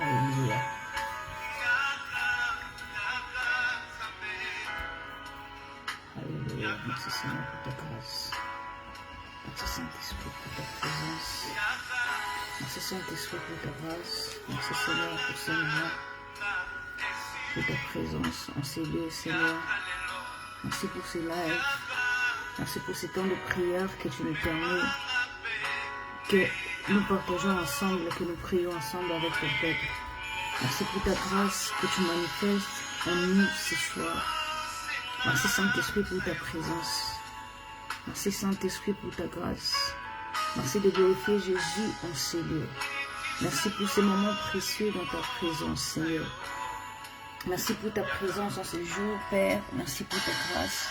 Alléluia. Alléluia. Merci Seigneur pour ta grâce. Merci Saint-Esprit pour ta présence. Merci Saint-Esprit pour ta grâce. Merci Seigneur pour ce moment, pour ta présence en ces lieux, Seigneur. Merci pour ces lives. Merci pour ces temps de prière que tu nous permets, que nous partageons ensemble, que nous prions ensemble avec le peuple. Merci pour ta grâce que tu manifestes en nous ce soir. Merci Saint-Esprit pour ta présence. Merci Saint-Esprit pour ta grâce. Merci de glorifier Jésus en ces lieux. Merci pour ces moments précieux dans ta présence, Seigneur. Merci pour ta présence en ce jour, Père. Merci pour ta grâce.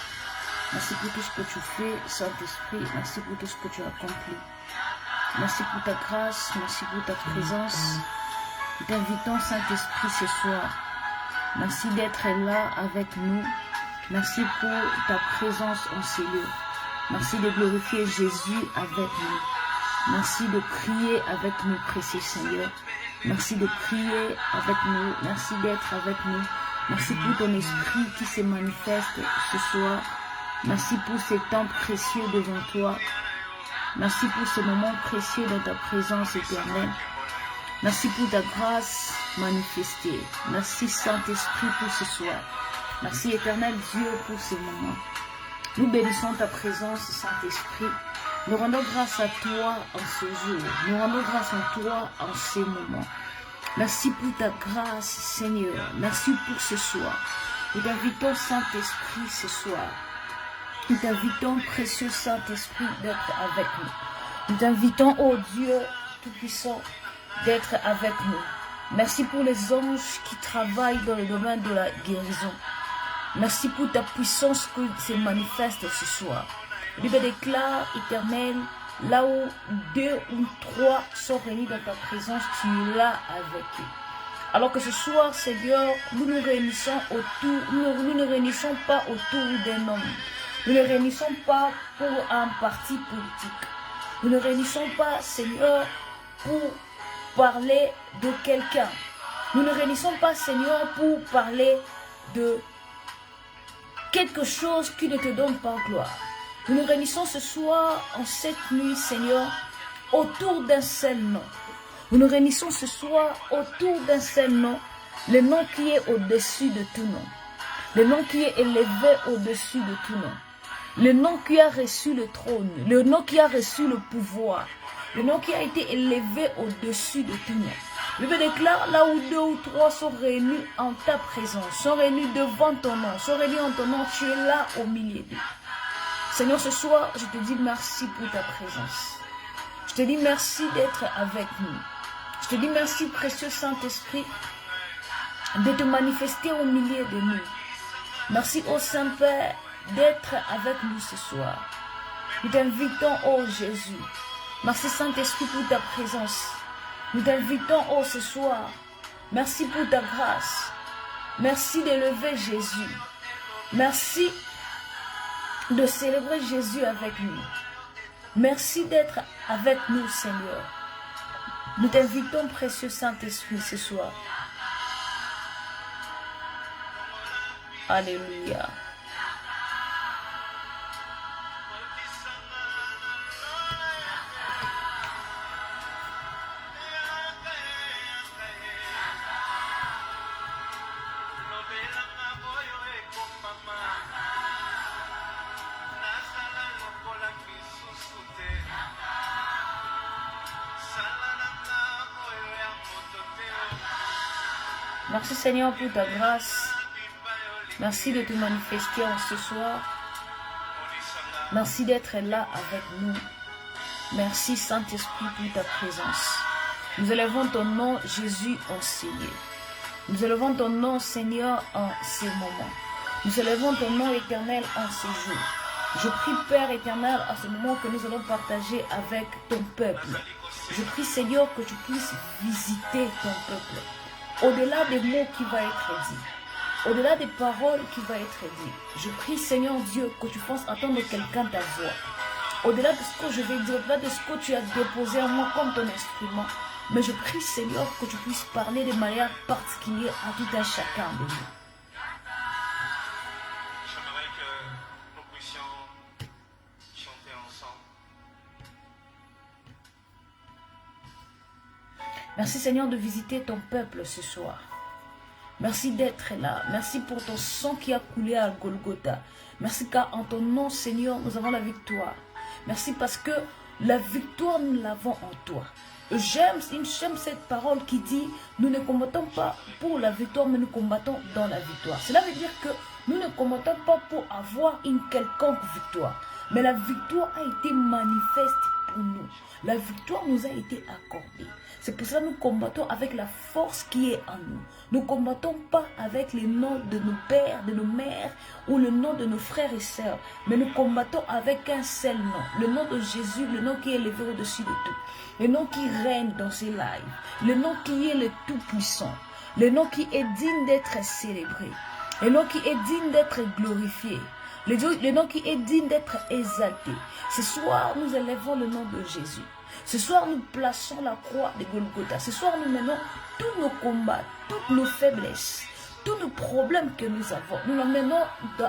Merci pour tout ce que tu fais, Saint-Esprit. Merci pour tout ce que tu as accompli. Merci pour ta grâce. Merci pour ta présence. Nous t'invitons, Saint-Esprit, ce soir. Merci d'être là avec nous. Merci pour ta présence en ces lieux. Merci de glorifier Jésus avec nous. Merci de prier avec nous, précieux Seigneur. Merci de prier avec nous. Merci d'être avec nous. Merci pour ton esprit qui se manifeste ce soir. Merci pour ces temps précieux devant toi. Merci pour ce moment précieux dans ta présence éternelle. Merci pour ta grâce manifestée. Merci Saint-Esprit pour ce soir. Merci éternel Dieu pour ce moment. Nous bénissons ta présence, Saint-Esprit. Nous rendons grâce à toi en ce jour. Nous rendons grâce à toi en ces moments. Merci pour ta grâce, Seigneur. Merci pour ce soir. Nous t'invitons, Saint-Esprit, ce soir. Nous t'invitons, précieux Saint-Esprit, d'être avec nous. Nous t'invitons, ô Dieu Tout-Puissant, d'être avec nous. Merci pour les anges qui travaillent dans le domaine de la guérison. Merci pour ta puissance qui se manifeste ce soir. La Bible déclare, éternel, là où 2 ou 3 sont réunis dans ta présence, tu es là avec eux. Alors que ce soir, Seigneur, nous nous réunissons autour, nous ne réunissons pas autour d'un homme. Nous ne réunissons pas pour un parti politique. Nous ne réunissons pas, Seigneur, pour parler de quelqu'un. Nous ne réunissons pas, Seigneur, pour parler de quelque chose qui ne te donne pas gloire. Nous nous réunissons ce soir, en cette nuit, Seigneur, autour d'un seul nom. Nous nous réunissons ce soir autour d'un seul nom, le nom qui est au-dessus de tout nom. Le nom qui est élevé au-dessus de tout nom. Le nom qui a reçu le trône, le nom qui a reçu le pouvoir, le nom qui a été élevé au-dessus de tout nom. Je me déclare, là où 2 ou 3 sont réunis en ta présence, sont réunis devant ton nom, sont réunis en ton nom, tu es là au milieu d'eux. Seigneur, ce soir, je te dis merci pour ta présence. Je te dis merci d'être avec nous. Je te dis merci, précieux Saint-Esprit, de te manifester au milieu de nous. Merci, ô Saint-Père, d'être avec nous ce soir. Nous t'invitons, ô Jésus. Merci, Saint-Esprit, pour ta présence. Nous t'invitons, ô ce soir. Merci pour ta grâce. Merci d'élever Jésus. Merci de célébrer Jésus avec nous. Merci d'être avec nous, Seigneur. Nous t'invitons, précieux Saint-Esprit, ce soir. Alléluia. Merci Seigneur pour ta grâce. Merci de te manifester en ce soir. Merci d'être là avec nous. Merci Saint-Esprit pour ta présence. Nous élevons ton nom Jésus enseigné. Nous élevons ton nom Seigneur en ces moments. Nous élevons ton nom éternel en ces jours. Je prie Père éternel à ce moment que nous allons partager avec ton peuple. Je prie Seigneur que tu puisses visiter ton peuple. Au-delà des mots qui vont être dits, au-delà des paroles qui vont être dites, je prie Seigneur Dieu que tu fasses entendre quelqu'un ta voix. Au-delà de ce que je vais dire, au-delà de ce que tu as déposé en moi comme ton instrument, mais je prie Seigneur que tu puisses parler de manière particulière à tout un chacun de nous. J'aimerais que nous puissions chanter ensemble. Merci Seigneur de visiter ton peuple ce soir. Merci d'être là. Merci pour ton sang qui a coulé à Golgotha. Merci car en ton nom Seigneur nous avons la victoire. Merci parce que la victoire nous l'avons en toi. J'aime cette parole qui dit nous ne combattons pas pour la victoire mais nous combattons dans la victoire. Cela veut dire que nous ne combattons pas pour avoir une quelconque victoire. Mais la victoire a été manifeste pour nous. La victoire nous a été accordée. C'est pour cela que nous combattons avec la force qui est en nous. Nous ne combattons pas avec les noms de nos pères, de nos mères ou le nom de nos frères et sœurs. Mais nous combattons avec un seul nom. Le nom de Jésus, le nom qui est élevé au-dessus de tout. Le nom qui règne dans ses lives. Le nom qui est le tout-puissant. Le nom qui est digne d'être célébré. Le nom qui est digne d'être glorifié. Le nom qui est digne d'être exalté. Ce soir, nous élevons le nom de Jésus. Ce soir, nous plaçons la croix de Golgotha. Ce soir, nous menons tous nos combats, toutes nos faiblesses, tous nos problèmes que nous avons. Nous les menons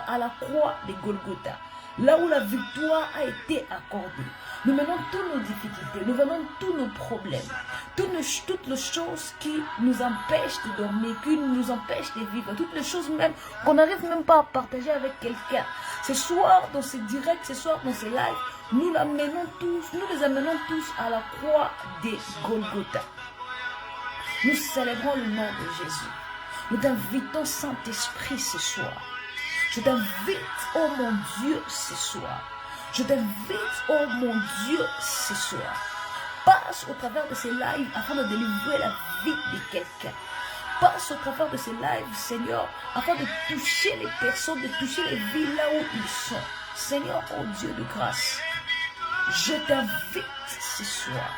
à la croix de Golgotha, là où la victoire a été accordée. Nous menons toutes nos difficultés, nous menons tous nos problèmes, toutes les choses qui nous empêchent de dormir, qui nous empêchent de vivre, toutes les choses même qu'on n'arrive même pas à partager avec quelqu'un. Ce soir, dans ce direct, ce soir, dans ce live, nous les amenons tous à la croix de Golgotha. Nous célébrons le nom de Jésus. Nous t'invitons, Saint-Esprit, ce soir. Je t'invite, oh mon Dieu, ce soir. Je t'invite, oh mon Dieu, ce soir. Passe au travers de ces lives afin de délivrer la vie de quelqu'un. Passe au travers de ces lives, Seigneur, afin de toucher les personnes, de toucher les vies là où ils sont. Seigneur, oh Dieu de grâce, je t'invite ce soir.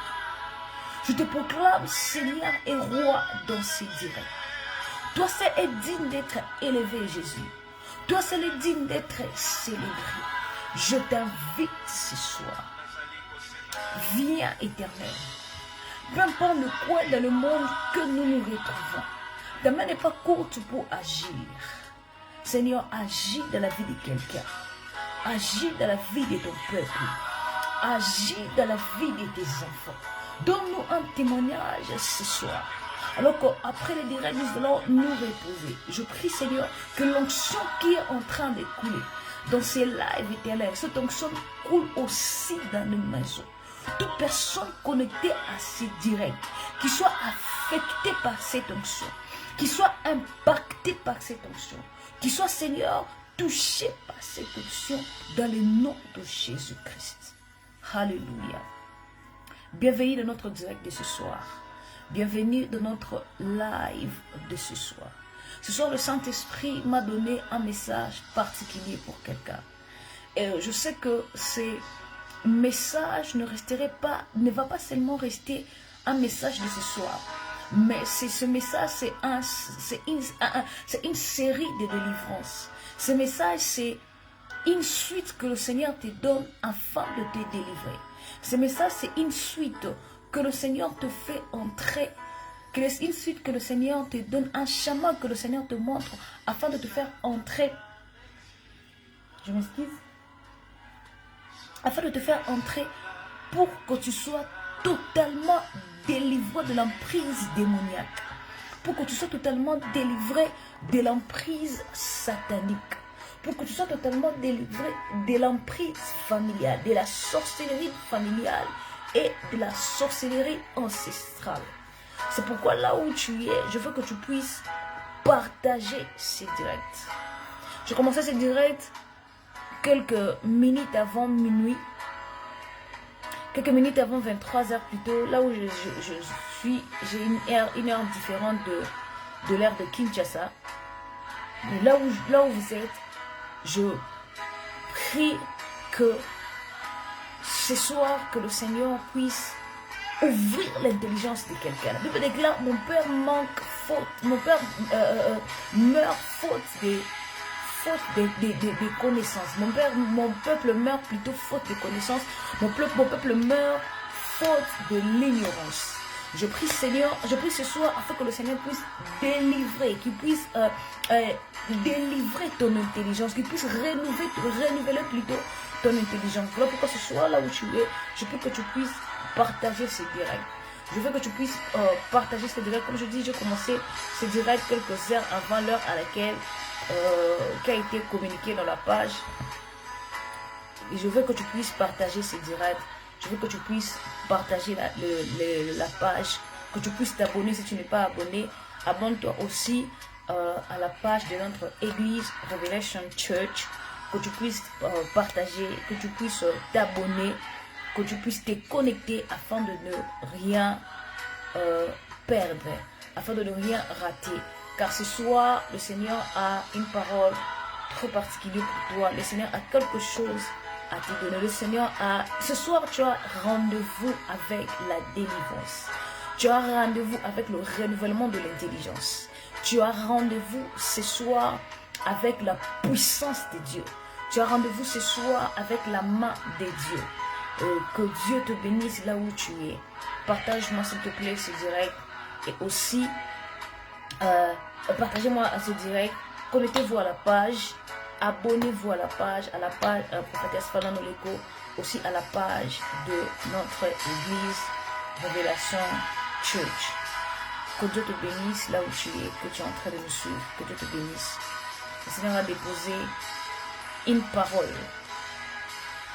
Je te proclame Seigneur et Roi dans ces directs. Toi seul est digne d'être élevé, Jésus. Toi seul est digne d'être célébré. Je t'invite ce soir. Viens, Éternel. Peu importe le coin dans le monde que nous nous retrouvons. Ta main n'est pas courte pour agir. Seigneur, agis dans la vie de quelqu'un. Agis dans la vie de ton peuple. Agis dans la vie de tes enfants. Donne-nous un témoignage ce soir. Alors qu'après les directs, nous allons nous reposer. Je prie, Seigneur, que l'onction qui est en train de couler dans ces lives éternels, cette onction coule aussi dans nos maisons. Toute personne connectée à ces directs, qui soit affectée par cette onction, qui soit impactée par cette onction, qui soit, Seigneur, touchée par cette onction dans le nom de Jésus-Christ. Alléluia. Bienvenue dans notre direct de ce soir. Bienvenue dans notre live de ce soir. Ce soir, le Saint-Esprit m'a donné un message particulier pour quelqu'un. Et je sais que ces messages ne va pas seulement rester un message de ce soir. Mais ce message, c'est une série de délivrances. Ce message, c'est une suite que le Seigneur te donne afin de te délivrer. Ce message, c'est une suite que le Seigneur te fait entrer. Une suite que le Seigneur te donne, un chemin que le Seigneur te montre afin de te faire entrer. Je m'excuse. Afin de te faire entrer pour que tu sois totalement délivré de l'emprise démoniaque. Pour que tu sois totalement délivré de l'emprise satanique. Pour que tu sois totalement délivré de l'emprise familiale, de la sorcellerie familiale et de la sorcellerie ancestrale. C'est pourquoi là où tu es, je veux que tu puisses partager ces directs. J'ai commencé ces directs quelques minutes avant minuit. Quelques minutes avant 23h plutôt, là où je suis, j'ai une heure différente de l'heure de Kinshasa. Mais là où vous êtes, je prie que ce soir, que le Seigneur puisse ouvrir l'intelligence de quelqu'un. La Bible déclare, mon père manque faute, mon père meurt faute des connaissances. Mon peuple meurt plutôt faute de connaissances. Mon peuple meurt faute de l'ignorance. Je prie Seigneur, je prie ce soir afin que le Seigneur puisse délivrer, qu'il puisse délivrer ton intelligence, qu'il puisse renouveler plutôt ton intelligence. Voilà pourquoi ce soir là où tu es, je prie que tu puisses partager ces directs. Je veux que tu puisses partager ces directs. Comme je dis, j'ai commencé ces directs quelques heures avant l'heure à laquelle qui a été communiqué dans la page. Et je veux que tu puisses partager ces directs. Je veux que tu puisses partager la page, que tu puisses t'abonner si tu n'es pas abonné. Abonne-toi aussi à la page de notre église Revelation Church, que tu puisses partager, que tu puisses t'abonner, que tu puisses te connecter afin de ne rien perdre, afin de ne rien rater. Car ce soir, le Seigneur a une parole trop particulière pour toi. Le Seigneur a quelque chose à te donner. Le Seigneur a... Ce soir, tu as rendez-vous avec la délivrance. Tu as rendez-vous avec le renouvellement de l'intelligence. Tu as rendez-vous ce soir avec la puissance de Dieu. Tu as rendez-vous ce soir avec la main de Dieu. Que Dieu te bénisse là où tu es. Partage-moi s'il te plaît ce direct. Et aussi, partagez-moi ce direct. Connectez-vous à la page. Abonnez-vous à la page Prophétesse Falana Oleko, aussi à la page de notre église Révélation Church. Que Dieu te bénisse là où tu es, que tu es en train de nous suivre, que Dieu te bénisse. Le Seigneur a déposé une parole.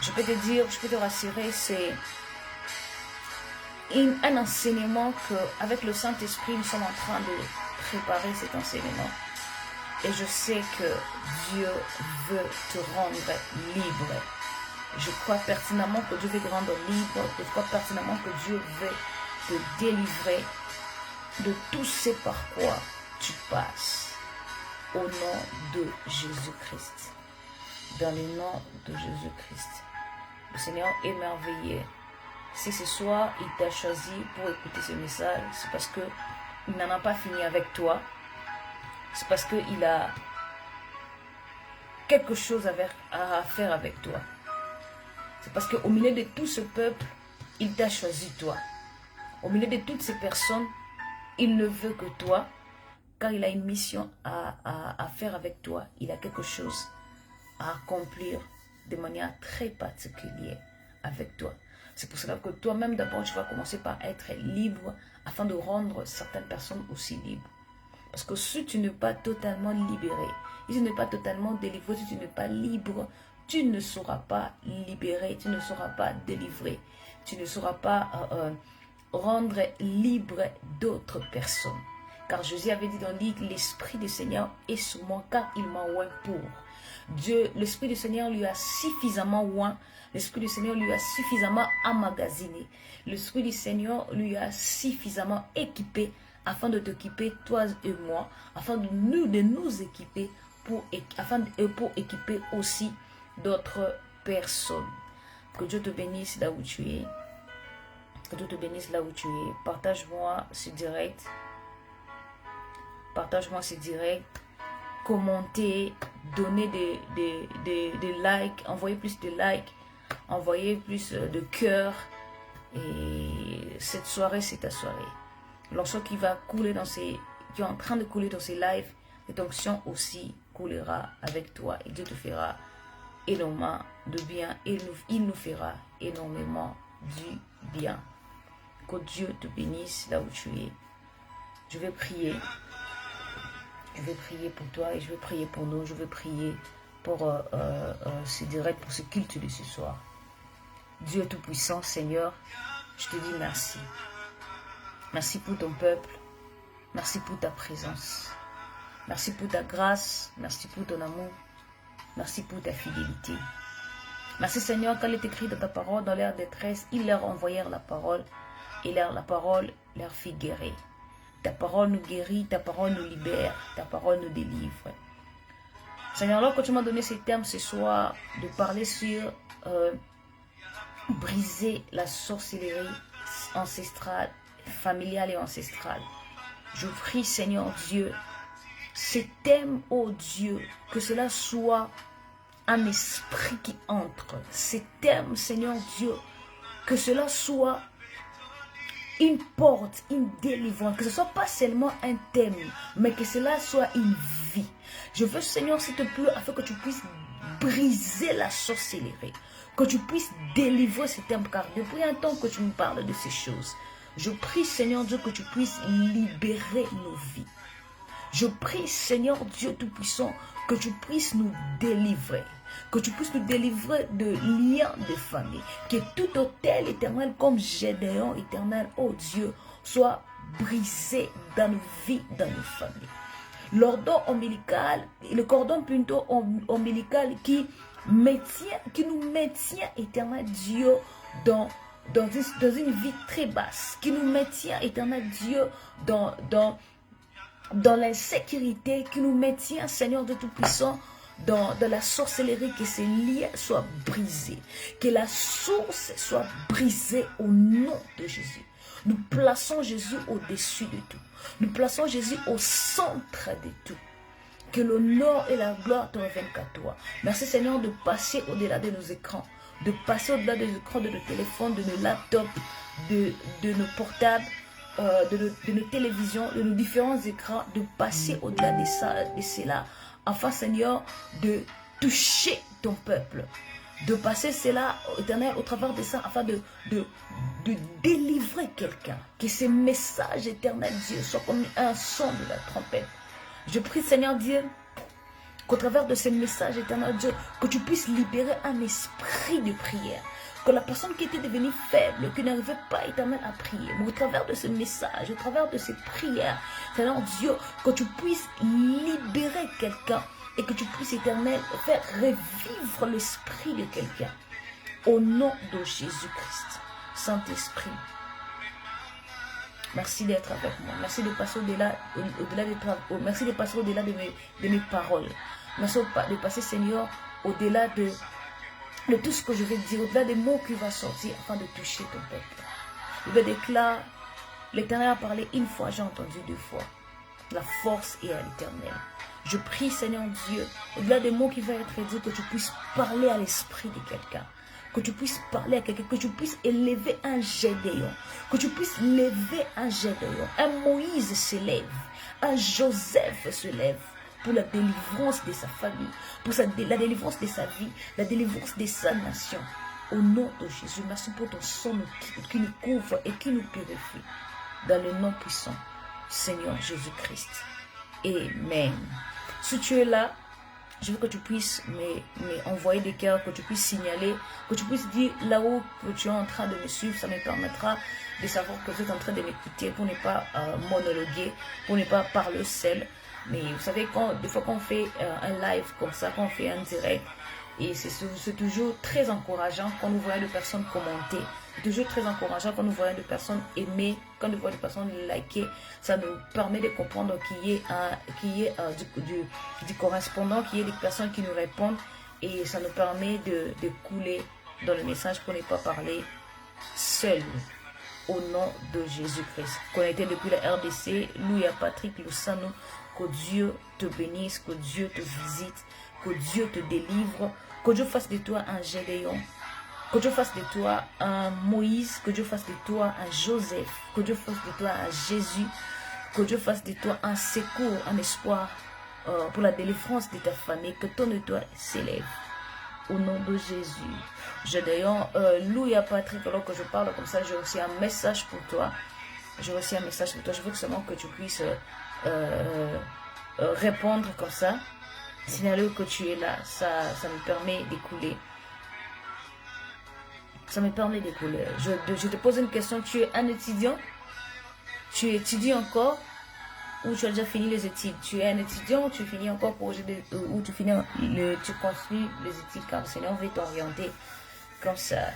Je peux te dire, je peux te rassurer, c'est un enseignement que, avec le Saint-Esprit, nous sommes en train de préparer cet enseignement. Et je sais que Dieu veut te rendre libre. Je crois pertinemment que Dieu veut te rendre libre. Je crois pertinemment que Dieu veut te délivrer de tout ce par quoi tu passes. Au nom de Jésus-Christ. Dans le nom de Jésus-Christ. Le Seigneur est merveilleux. Si ce soir, il t'a choisi pour écouter ce message, c'est parce qu'il n'en a pas fini avec toi. C'est parce qu'il a quelque chose à faire avec toi. C'est parce qu'au milieu de tout ce peuple, il t'a choisi toi. Au milieu de toutes ces personnes, il ne veut que toi, car il a une mission à faire avec toi. Il a quelque chose à accomplir de manière très particulière avec toi. C'est pour cela que toi-même, d'abord, tu vas commencer par être libre afin de rendre certaines personnes aussi libres. Parce que si tu n'es pas totalement libéré, si tu n'es pas totalement délivré, si tu n'es pas libre, tu ne seras pas libéré, tu ne seras pas délivré, tu ne seras pas rendre libre d'autres personnes. Car Jésus avait dit dans le livre, l'Esprit du Seigneur est sur moi, car il m'a oint pour. Dieu, l'Esprit du Seigneur lui a suffisamment oint, l'Esprit du Seigneur lui a suffisamment emmagasiné, l'Esprit du Seigneur lui a suffisamment équipé afin de t'équiper, toi et moi, afin de nous équiper pour équiper aussi d'autres personnes. Que Dieu te bénisse là où tu es. Que Dieu te bénisse là où tu es. Partage-moi ce direct. Partage-moi ce direct. Commentez, donnez des likes, envoyez plus de likes, envoyez plus de cœur. Et cette soirée, c'est ta soirée. L'onction qui va couler qui est en train de couler dans ces lives, cette onction aussi coulera avec toi. Et Dieu te fera énormément de bien. Et il nous fera énormément du bien. Que Dieu te bénisse là où tu es. Je vais prier. Je vais prier pour toi et je vais prier pour nous. Je vais prier pour ce direct, pour ce culte de ce soir. Dieu Tout-Puissant, Seigneur, je te dis merci. Merci pour ton peuple. Merci pour ta présence. Merci pour ta grâce. Merci pour ton amour. Merci pour ta fidélité. Merci Seigneur, quand il est écrit dans ta parole, dans leur détresse, ils leur envoyèrent la parole et la parole leur fit guérir. Ta parole nous guérit, ta parole nous libère, ta parole nous délivre. Seigneur, alors que tu m'as donné ces termes ce soir, de parler sur briser la sorcellerie ancestrale, familiale et ancestrale. Je prie, Seigneur Dieu, ces thèmes, oh Dieu, que cela soit un esprit qui entre. Ces thèmes, Seigneur Dieu, que cela soit une porte, une délivrance, que ce ne soit pas seulement un thème, mais que cela soit une vie. Je veux, Seigneur, s'il te plaît, afin que tu puisses briser la sorcellerie, que tu puisses délivrer ces thèmes, car depuis un temps que tu me parles de ces choses, je prie, Seigneur Dieu, que tu puisses libérer nos vies. Je prie, Seigneur Dieu Tout-Puissant, que tu puisses nous délivrer. Que tu puisses nous délivrer de liens de famille. Que tout autel éternel comme Gédéon éternel, oh Dieu, soit brisé dans nos vies, dans nos familles. Le cordon plutôt ombilical qui nous maintient éternel Dieu dans une vie très basse. Qui nous maintient éternel Dieu dans l'insécurité, qui nous maintient, Seigneur de Tout-Puissant, dans la sorcellerie, que ces liens soient brisés, que la source soit brisée au nom de Jésus. Nous plaçons Jésus au-dessus de tout. Nous plaçons Jésus au centre de tout. Que l'honneur et la gloire te reviennent qu'à toi. Merci Seigneur de passer au-delà de nos écrans, de passer au-delà des écrans de nos téléphones, de nos laptops, de nos portables, de nos télévisions, de nos différents écrans, de passer au-delà de cela, afin, Seigneur, de toucher ton peuple, de passer cela, éternel, au travers de ça, afin de délivrer quelqu'un, que ces messages éternels, Dieu, soient comme un son de la trompette. Je prie, Seigneur Dieu, qu'au travers de ces messages éternels, Dieu, que tu puisses libérer un esprit de prière. Que la personne qui était devenue faible, qui n'arrivait pas éternel à prier, mais au travers de ce message, au travers de ces prières, Seigneur Dieu, que tu puisses libérer quelqu'un et que tu puisses éternel faire revivre l'esprit de quelqu'un. Au nom de Jésus-Christ, Saint-Esprit, merci d'être avec moi. Merci de passer au-delà merci de passer au-delà de mes paroles. Merci de passer, Seigneur, au-delà de tout ce que je vais dire, au-delà des mots qui vont sortir afin de toucher ton peuple. Je vais déclarer, l'Éternel a parlé une fois, j'ai entendu deux fois. La force est à l'Éternel. Je prie, Seigneur Dieu, au-delà des mots qui vont être dits, que tu puisses parler à l'esprit de quelqu'un. Que tu puisses parler à quelqu'un, que tu puisses élever un Gédéon. Que tu puisses lever un Gédéon. Un Moïse se lève. Un Joseph se lève. Pour la délivrance de sa famille, pour la délivrance de sa vie, la délivrance de sa nation. Au nom de Jésus, merci pour ton sang qui nous couvre et qui nous purifie. Dans le nom puissant, Seigneur Jésus-Christ. Amen. Si tu es là, je veux que tu puisses m'envoyer des cœurs, que tu puisses signaler, que tu puisses dire là-haut que tu es en train de me suivre. Ça me permettra de savoir que vous êtes en train de m'écouter pour ne pas monologuer, pour ne pas parler seul. Mais vous savez, des fois qu'on fait un live comme ça, qu'on fait un direct, Et c'est toujours très encourageant quand nous voyons des personnes commenter. C'est toujours très encourageant quand nous voyons des personnes aimer, quand nous voyons des personnes liker. Ça nous permet de comprendre qu'il y ait du correspondant, qu'il y ait des personnes qui nous répondent. Et ça nous permet de couler dans le message pour ne pas parler seul. Au nom de Jésus-Christ. Connecté depuis la RDC, Louis Patrick Lusano, que Dieu te bénisse, que Dieu te visite, que Dieu te délivre, que Dieu fasse de toi un Gédéon, que Dieu fasse de toi un Moïse, que Dieu fasse de toi un Joseph, que Dieu fasse de toi un Jésus, que Dieu fasse de toi un secours, un espoir pour la délivrance de ta famille, que ton de toi s'élève. Au nom de Jésus. D'ailleurs, Louis à Patrick, alors que je parle comme ça, j'ai reçu un message pour toi. J'ai reçu un message pour toi. Je veux seulement que tu puisses répondre comme ça. Signaler que tu es là. Ça me permet d'écouler. Ça me permet d'écouler. Je te pose une question. Tu es un étudiant? Tu étudies encore? Ou tu as déjà fini les études? Tu es un étudiant ou tu finis encore ou tu continues les études car le Seigneur veut t'orienter comme ça.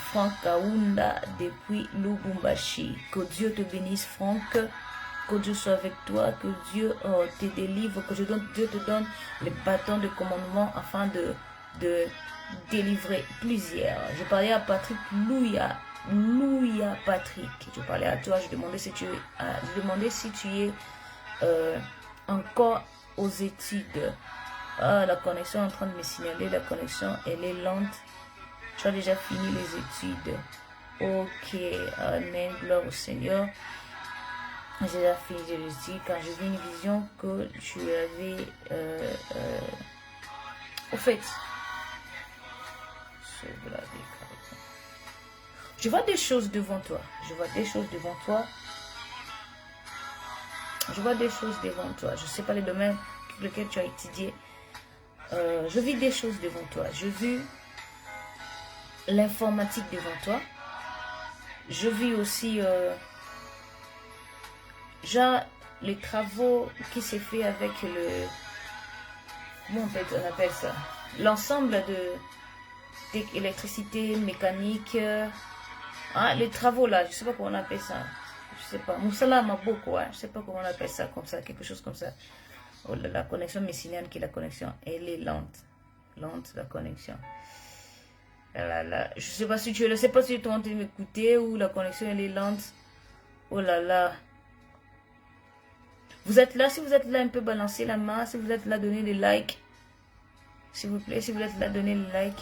Franck Kaounda depuis Lubumbashi. Que Dieu te bénisse, Franck. Que Dieu soit avec toi. Que Dieu te délivre. Que Dieu te donne le bâton de commandement afin de délivrer plusieurs. Je parlais à Patrick Louia Patrick. Je parlais à toi. Je demandais si tu es encore aux études. La connexion est en train de me signaler. La connexion, elle est lente. Tu as déjà fini les études. Ok. Amen. Gloire au Seigneur. J'ai déjà fini les études car j'ai vu une vision que tu avais. Au fait. Je vois des choses devant toi. Je vois des choses devant toi. Je vois des choses devant toi. Je ne sais pas les domaines pour lesquels tu as étudié. Je vis des choses devant toi. Je vis l'informatique devant toi. Je vis aussi genre les travaux qui s'est fait avec le... Comment on appelle ça? L'ensemble d'électricité, mécanique... les travaux là, je sais pas comment on appelle ça. Je sais pas. Moussala Maboko, je sais pas comment on appelle ça, comme ça, quelque chose comme ça. Oh, la connexion messinienne qui est la connexion, elle est lente. Lente la connexion. Je sais pas si tu es là, je sais pas si tu es en train de m'écouter ou la connexion elle est lente. Oh là là. Vous êtes là, si vous êtes là, un peu balancez la main. Si vous êtes là, donnez des likes. S'il vous plaît, si vous êtes là, donnez le like.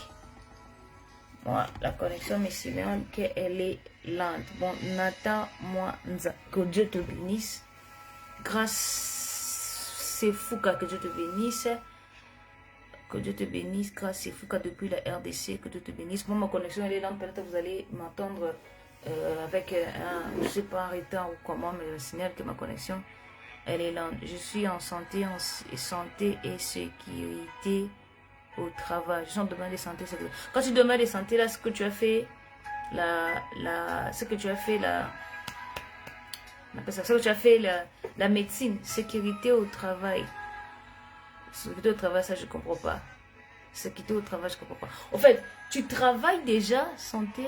Bon, la connexion me signale qu'elle est lente. Bon, Nathan, moi, que Dieu te bénisse. Grâce, c'est Fouka, que Dieu te bénisse. Que Dieu te bénisse. Grâce, c'est Fouka depuis la RDC. Que Dieu te bénisse. Moi, ma connexion, elle est lente. Peut-être que vous allez m'entendre avec un, je sais pas, un retard ou comment, mais le signal que ma connexion, elle est lente. Je suis en santé et sécurité au travail. Je suis en domaine de santé. Quand tu domaine de santé, là, ce que tu as fait, la médecine, sécurité au travail. Sécurité au travail, ça, je comprends pas. Sécurité au travail, je comprends pas. En fait, tu travailles déjà, santé.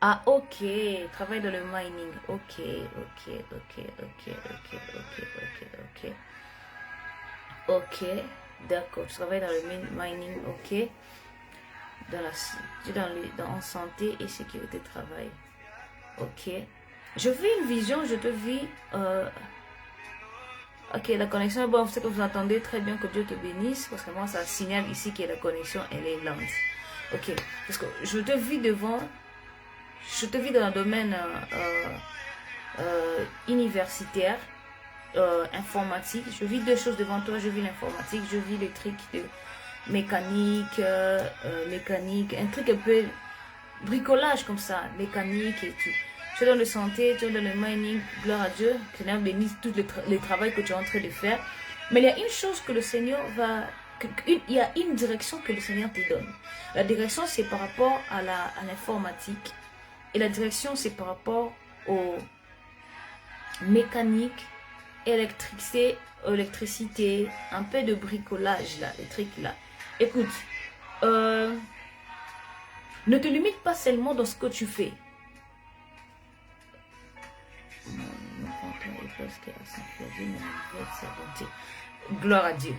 Ah, ok. Travaille dans le mining. Ok. Ok. D'accord. Tu travailles dans le mining. Ok. En santé et sécurité de travail. Ok. Je vis une vision, je te vis. Ok, la connexion est bonne. C'est que vous entendez très bien, que Dieu te bénisse. Parce que moi, ça signale ici que la connexion, elle est lente. Ok. Parce que je te vis devant. Je te vis dans un domaine universitaire, informatique. Je vis deux choses devant toi. Je vis l'informatique, je vis les trucs de mécanique, un truc un peu bricolage comme ça, mécanique et tout. Tu es dans le santé, tu es dans le mining, gloire à Dieu, que Seigneur bénisse tout le travail que tu es en train de faire. Mais il y a une chose que le Seigneur va... il y a une direction que le Seigneur te donne. La direction, c'est par rapport à l'informatique. Et la direction, c'est par rapport aux mécaniques électricité, un peu de bricolage là, les trucs là. Écoute, ne te limite pas seulement dans ce que tu fais. Gloire à Dieu.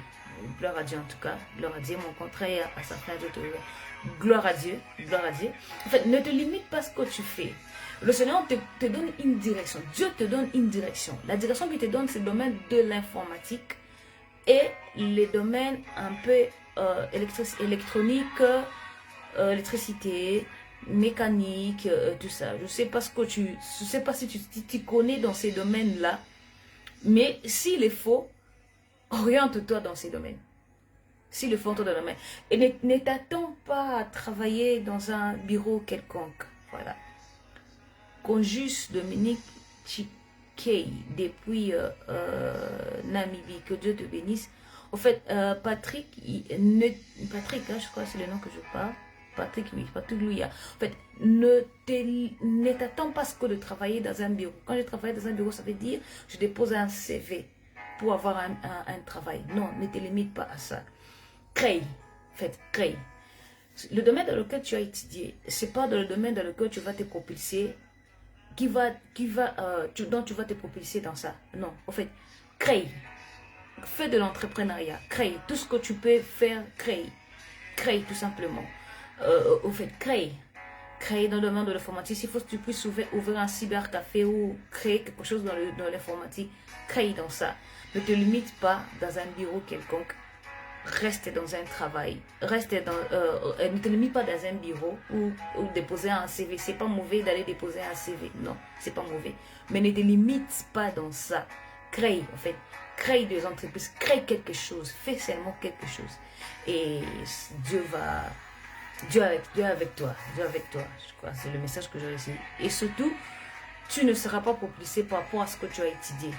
Gloire à Dieu en tout cas. Gloire à Dieu. Mon contraire à sa fin de te... Gloire à Dieu. Gloire à Dieu. En fait, ne te limite pas à ce que tu fais. Le Seigneur te donne une direction. Dieu te donne une direction. La direction qu'il te donne, c'est le domaine de l'informatique et les domaines un peu électronique, électricité, mécanique, tout ça. Je sais pas si tu connais dans ces domaines-là, mais s'il est faux, oriente-toi dans ces domaines. S'il est faux, oriente-toi dans le domaine. Et ne t'attends pas à travailler dans un bureau quelconque. Voilà. Conjus Dominique Chikei depuis Namibie, que Dieu te bénisse. En fait, Patrick, Patrick, hein, je crois que c'est le nom que je parle. Patrick, oui, Patrick Louia. En fait, ne t'attends pas à ce que de travailler dans un bureau. Quand je travaille dans un bureau, ça veut dire je dépose un CV pour avoir un travail. Non, ne te limite pas à ça. Crée. En fait, crée. Le domaine dans lequel tu as étudié, c'est pas dans le domaine dans lequel tu vas te propulser, dont tu vas te propulser dans ça. Non, en fait, crée. Fais de l'entrepreneuriat, crée. Tout ce que tu peux faire, crée. Crée tout simplement. Au fait, crée. Créer dans le domaine de l'informatique. S'il faut que tu puisses ouvrir un cybercafé ou créer quelque chose dans l'informatique, crée dans ça. Ne te limite pas dans un bureau quelconque. Reste dans un travail. Ne te limite pas dans un bureau ou déposer un CV. C'est pas mauvais d'aller déposer un CV. Non, c'est pas mauvais. Mais ne te limite pas dans ça. Crée, en fait. Crée des entreprises. Crée quelque chose. Fais seulement quelque chose. Et Dieu est avec toi. Dieu est avec toi. Je crois c'est le message que j'ai reçu. Et surtout, tu ne seras pas propulsé par rapport à ce que tu as étudié.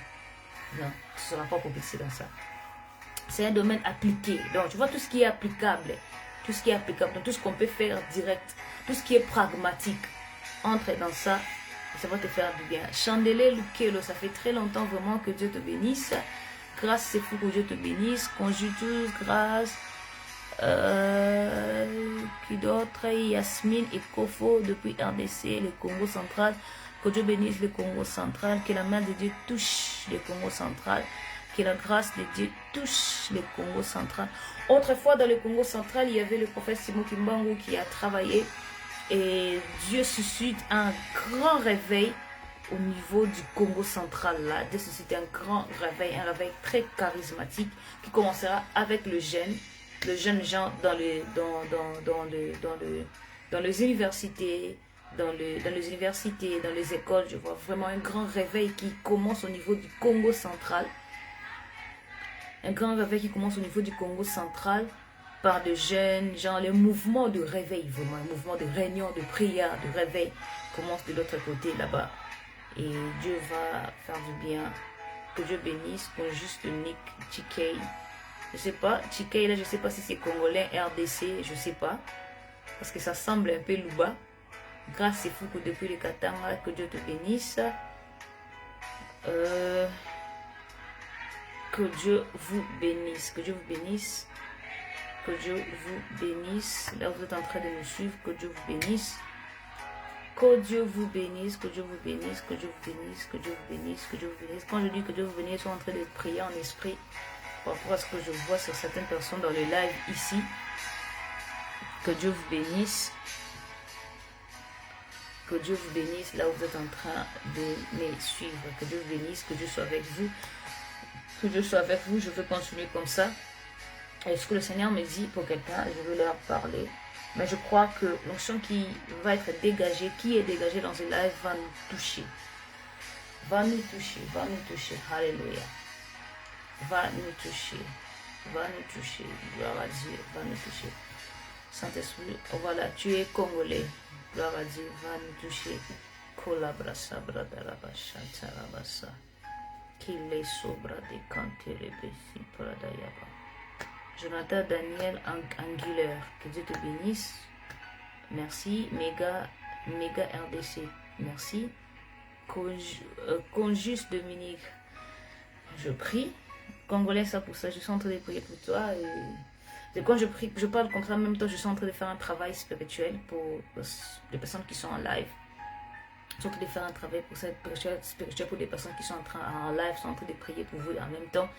Non, tu ne seras pas propulsé dans ça. C'est un domaine appliqué. Donc, tu vois tout ce qui est applicable. Tout ce qui est applicable. Donc, tout ce qu'on peut faire direct. Tout ce qui est pragmatique. Entre dans ça. Ça va te faire du bien. Chandelier Lukelo, ça fait très longtemps vraiment que Dieu te bénisse. Grâce, c'est fou que Dieu te bénisse. Conjutus, grâce. Qui d'autre? Yasmine et Kofo depuis RDC, le Congo central. Que Dieu bénisse le Congo central. Que la main de Dieu touche le Congo central. Que la grâce de Dieu touche le Congo central. Autrefois, dans le Congo central, il y avait le prophète Simon Kimbangu qui a travaillé. Et Dieu suscite un grand réveil au niveau du Congo central. Là. Dieu suscite un grand réveil, un réveil très charismatique qui commencera avec le jeune gens dans les universités, dans les écoles. Je vois vraiment un grand réveil qui commence au niveau du Congo central. Un grand réveil qui commence au niveau du Congo central par de jeunes gens, les mouvements de réveil, vraiment, un mouvement de réunion, de prière, de réveil commence de l'autre côté là-bas. Et Dieu va faire du bien. Que Dieu bénisse, qu'on juste Nick Chikei. Je sais pas, Chikei là, je sais pas si c'est congolais, RDC, je sais pas. Parce que ça semble un peu louba. Grâce c'est fou que depuis le Katanga, que Dieu te bénisse. Que Dieu vous bénisse. Que Dieu vous bénisse. Que Dieu vous bénisse. Là, vous êtes en train de me suivre. Que Dieu vous bénisse. Que Dieu vous bénisse. Que Dieu vous bénisse. Que Dieu vous bénisse. Que Dieu vous bénisse. Que Dieu vous bénisse. Quand je dis que Dieu vous bénisse, je suis en train de prier en esprit par rapport à ce que je vois sur certaines personnes dans le live ici. Que Dieu vous bénisse. Que Dieu vous bénisse là où vous êtes en train de me suivre. Que Dieu vous bénisse. Que Dieu soit avec vous. Que Dieu soit avec vous. Je veux continuer comme ça. Et ce que le Seigneur me dit pour quelqu'un, je veux leur parler. Mais je crois que l'onction qui va être dégagée, qui est dégagée dans ce live, va nous toucher. Va nous toucher, va nous toucher. Alléluia. Va nous toucher. Va nous toucher. Gloire à Dieu, va nous toucher. Saint-Esprit, voilà, tu es congolais. Gloire à Dieu, va nous toucher. Kolabrasa, bradarabasha, tarabasa. Qu'il est sobra de canter les bessis, pradayaba. Jonathan Daniel Angulaire, que Dieu te bénisse. Merci. Méga RDC, merci. Conjus Dominique. je prie. Congolais, ça pour ça, je suis en train de prier pour toi. Et quand je prie, je parle comme ça, en même temps, je suis en train de faire un travail spirituel pour les personnes qui sont en live. Je suis en train de faire un travail pour cette spirituel pour les personnes qui sont en live, sont en train de prier pour vous en même temps.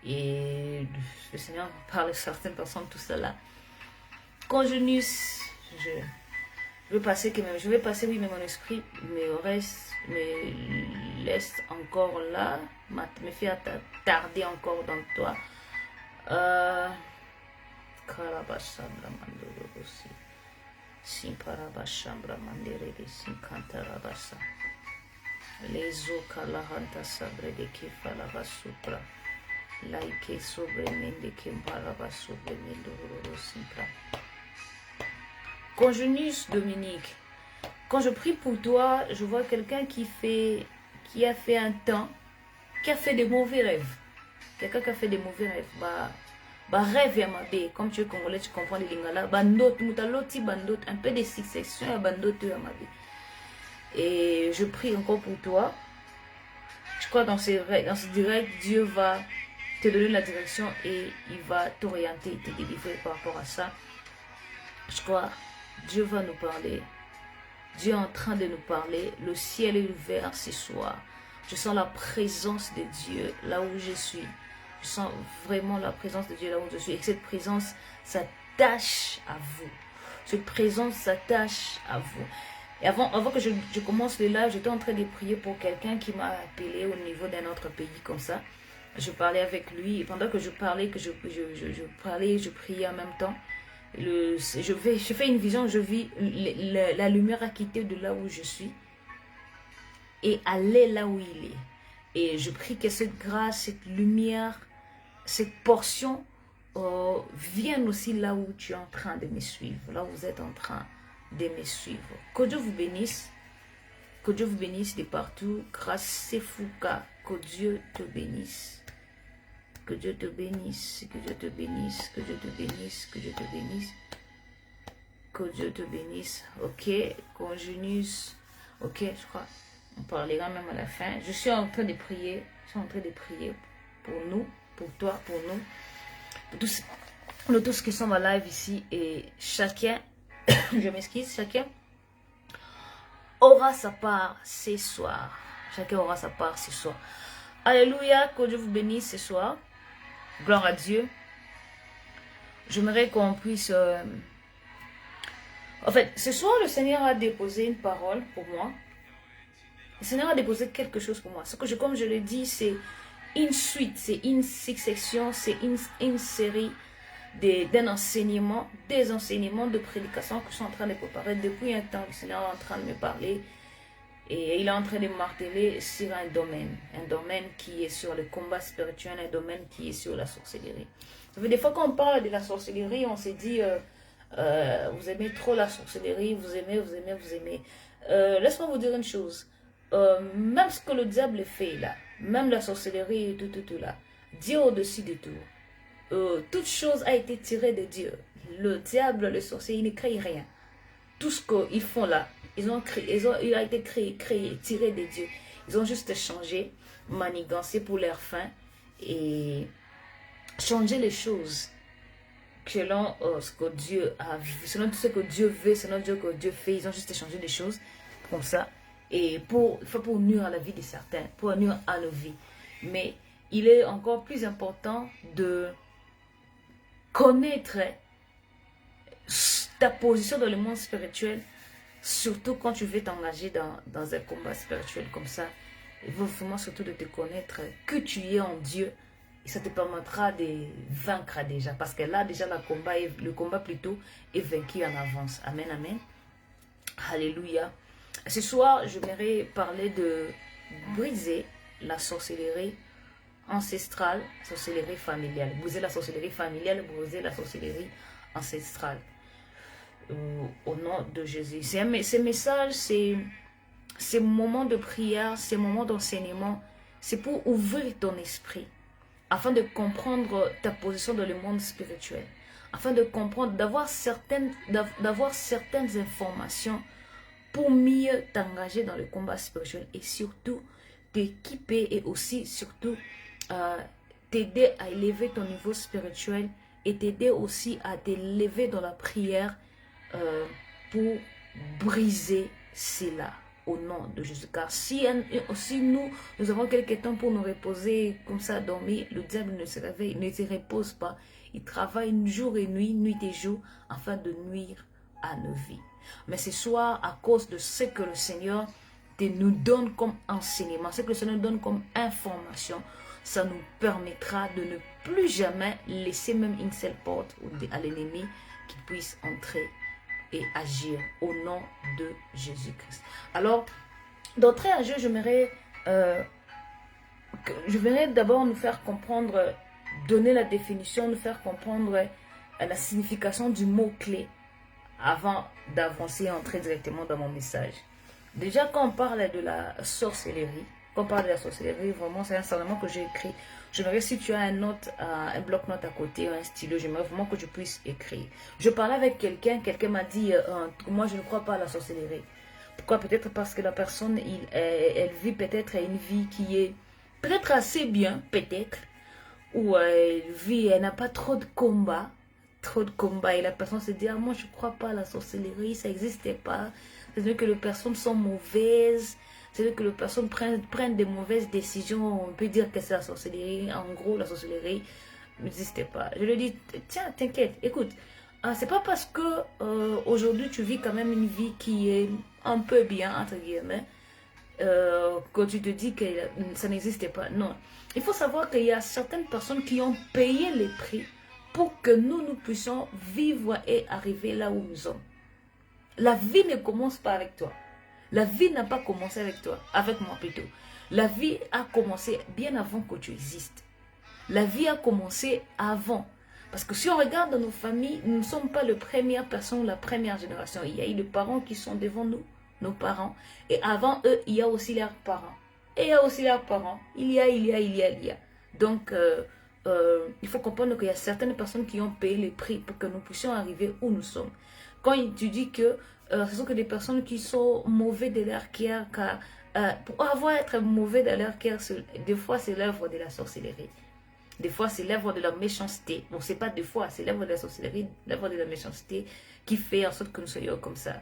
Et le Seigneur parle à certaines personnes, tout cela. Quand je vais passer quand même, je vais passer, oui, mais mon esprit me laisse encore là, me fait tarder encore dans toi. Karabashambra mandoro aussi. Simparabashambra mandere de sinkantarabasa. Les okalahanta sabre de kifalabasupra. Laike sobre mende kemparaba sobre mendoro simpra. Conjunus Dominique, quand je prie pour toi, je vois quelqu'un qui a fait un temps, qui a fait des mauvais rêves. Quelqu'un qui a fait des mauvais rêves. Bah rêve ya mabe, comme tu es congolais, tu comprends les lingala. Bandot, mutaloti bandot, un peu de succession ya bandot ya mabe. Et je prie encore pour toi. Je crois dans ce direct, Dieu va te donner la direction et il va t'orienter et te délivrer par rapport à ça. Je crois Dieu va nous parler. Dieu est en train de nous parler. Le ciel est ouvert ce soir. Je sens la présence de Dieu là où je suis. Je sens vraiment la présence de Dieu là où je suis. Et cette présence s'attache à vous. Cette présence s'attache à vous. Et avant que je commence le live, j'étais en train de prier pour quelqu'un qui m'a appelé au niveau d'un autre pays comme ça. Je parlais avec lui. Et pendant que je parlais, je priais en même temps. Je fais une vision, je vis la lumière a quitté de là où je suis et aller là où il est. Et je prie que cette grâce, cette lumière, cette portion vienne aussi là où tu es en train de me suivre, là où vous êtes en train de me suivre. Que Dieu vous bénisse. Que Dieu vous bénisse de partout. Grâce Sefuka. Que Dieu te bénisse. Que Dieu te bénisse, que Dieu te bénisse, que Dieu te bénisse, que Dieu te bénisse. Que Dieu te bénisse. Ok, Conjunus. Ok, je crois. On parlera même à la fin. Je suis en train de prier. Je suis en train de prier pour nous, pour toi, pour nous. Pour tous qui sont en live ici. Et chacun, je m'excuse, chacun aura sa part ce soir. Chacun aura sa part ce soir. Alléluia, que Dieu vous bénisse ce soir. Gloire à Dieu. J'aimerais qu'on puisse... En fait, ce soir, le Seigneur a déposé une parole pour moi. Le Seigneur a déposé quelque chose pour moi. Ce que comme je l'ai dit, c'est une suite, c'est une succession, c'est une série d'un enseignement, des enseignements de prédication que je suis en train de préparer. Depuis un temps, le Seigneur est en train de me parler. Et il est en train de marteler sur un domaine qui est sur le combat spirituel, un domaine qui est sur la sorcellerie. Des fois quand on parle de la sorcellerie, on se dit, vous aimez trop la sorcellerie, vous aimez. Laisse-moi vous dire une chose, même ce que le diable fait là, même la sorcellerie et tout là, Dieu au-dessus de tout. Toute chose a été tirée de Dieu. Le diable, le sorcier, il ne crée rien. Tout ce qu'ils font là, il a été créé, tiré de Dieu. Ils ont juste changé, manigancé pour leur fin et changé les choses selon ce que Dieu a vu, selon tout ce que Dieu veut, selon ce que Dieu fait. Ils ont juste changé les choses comme ça et pour nuire à la vie de certains, pour nuire à nos vies. Mais il est encore plus important de connaître ta position dans le monde spirituel. Surtout quand tu veux t'engager dans un combat spirituel comme ça, il faut vraiment surtout de te connaître que tu es en Dieu. Et ça te permettra de vaincre déjà. Parce que là, déjà, le combat plutôt est vaincu en avance. Amen, amen. Alléluia. Ce soir, j'aimerais parler de briser la sorcellerie ancestrale, sorcellerie familiale. Briser la sorcellerie familiale, briser la sorcellerie ancestrale. Au nom de Jésus. Ces messages, ces moments de prière, ces moments d'enseignement, c'est pour ouvrir ton esprit, afin de comprendre ta position dans le monde spirituel, afin de comprendre, d'avoir certaines informations pour mieux t'engager dans le combat spirituel et surtout t'équiper et aussi surtout t'aider à élever ton niveau spirituel et t'aider aussi à t'élever dans la prière pour briser cela au nom de Jésus. Car si nous avons quelques temps pour nous reposer comme ça, dormir, le diable ne se réveille, ne se repose pas. Il travaille jour et nuit, nuit et jour, afin de nuire à nos vies. Mais ce soir, à cause de ce que le Seigneur nous donne comme enseignement, ce que le Seigneur donne comme information, ça nous permettra de ne plus jamais laisser même une seule porte à l'ennemi qui puisse entrer et agir au nom de Jésus-Christ. Alors, d'entrée à jeu, je voudrais d'abord nous faire comprendre, donner la définition, nous faire comprendre la signification du mot-clé avant d'avancer et entrer directement dans mon message. Déjà, quand on parle de la sorcellerie, vraiment, c'est un enseignement que j'ai écrit. J'aimerais, si tu as un bloc-notes à côté, un stylo, j'aimerais vraiment que tu puisses écrire. Je parlais avec quelqu'un m'a dit, moi je ne crois pas à la sorcellerie. Pourquoi? Peut-être parce que la personne, elle vit peut-être une vie qui est peut-être assez bien, peut-être, ou elle n'a pas trop de combats, et la personne se dit, ah, moi je ne crois pas à la sorcellerie, ça n'existait pas, c'est-à-dire que les personnes sont mauvaises, c'est-à-dire que les personnes prennent des mauvaises décisions, on peut dire que c'est la sorcellerie, en gros la sorcellerie n'existait pas. Je lui dis, tiens, t'inquiète, écoute, c'est pas parce que aujourd'hui tu vis quand même une vie qui est un peu bien, entre guillemets, que tu te dis que ça n'existait pas. Non, il faut savoir qu'il y a certaines personnes qui ont payé les prix pour que nous puissions vivre et arriver là où nous sommes. La vie ne commence pas avec toi. La vie n'a pas commencé avec toi, avec moi plutôt. La vie a commencé bien avant que tu existes. La vie a commencé avant. Parce que si on regarde dans nos familles, nous ne sommes pas la première personne, la première génération. Il y a eu les parents qui sont devant nous, nos parents. Et avant eux, il y a aussi leurs parents. Et il y a aussi leurs parents. Il y a. Donc, il faut comprendre qu'il y a certaines personnes qui ont payé les prix pour que nous puissions arriver où nous sommes. Quand tu dis que ce sont que des personnes qui sont mauvais de leur cœur, car pour être mauvais de leur cœur, des fois c'est l'œuvre de la sorcellerie. Des fois c'est l'œuvre de la méchanceté. Bon, c'est pas des fois, c'est l'œuvre de la sorcellerie, l'œuvre de la méchanceté qui fait en sorte que nous soyons comme ça.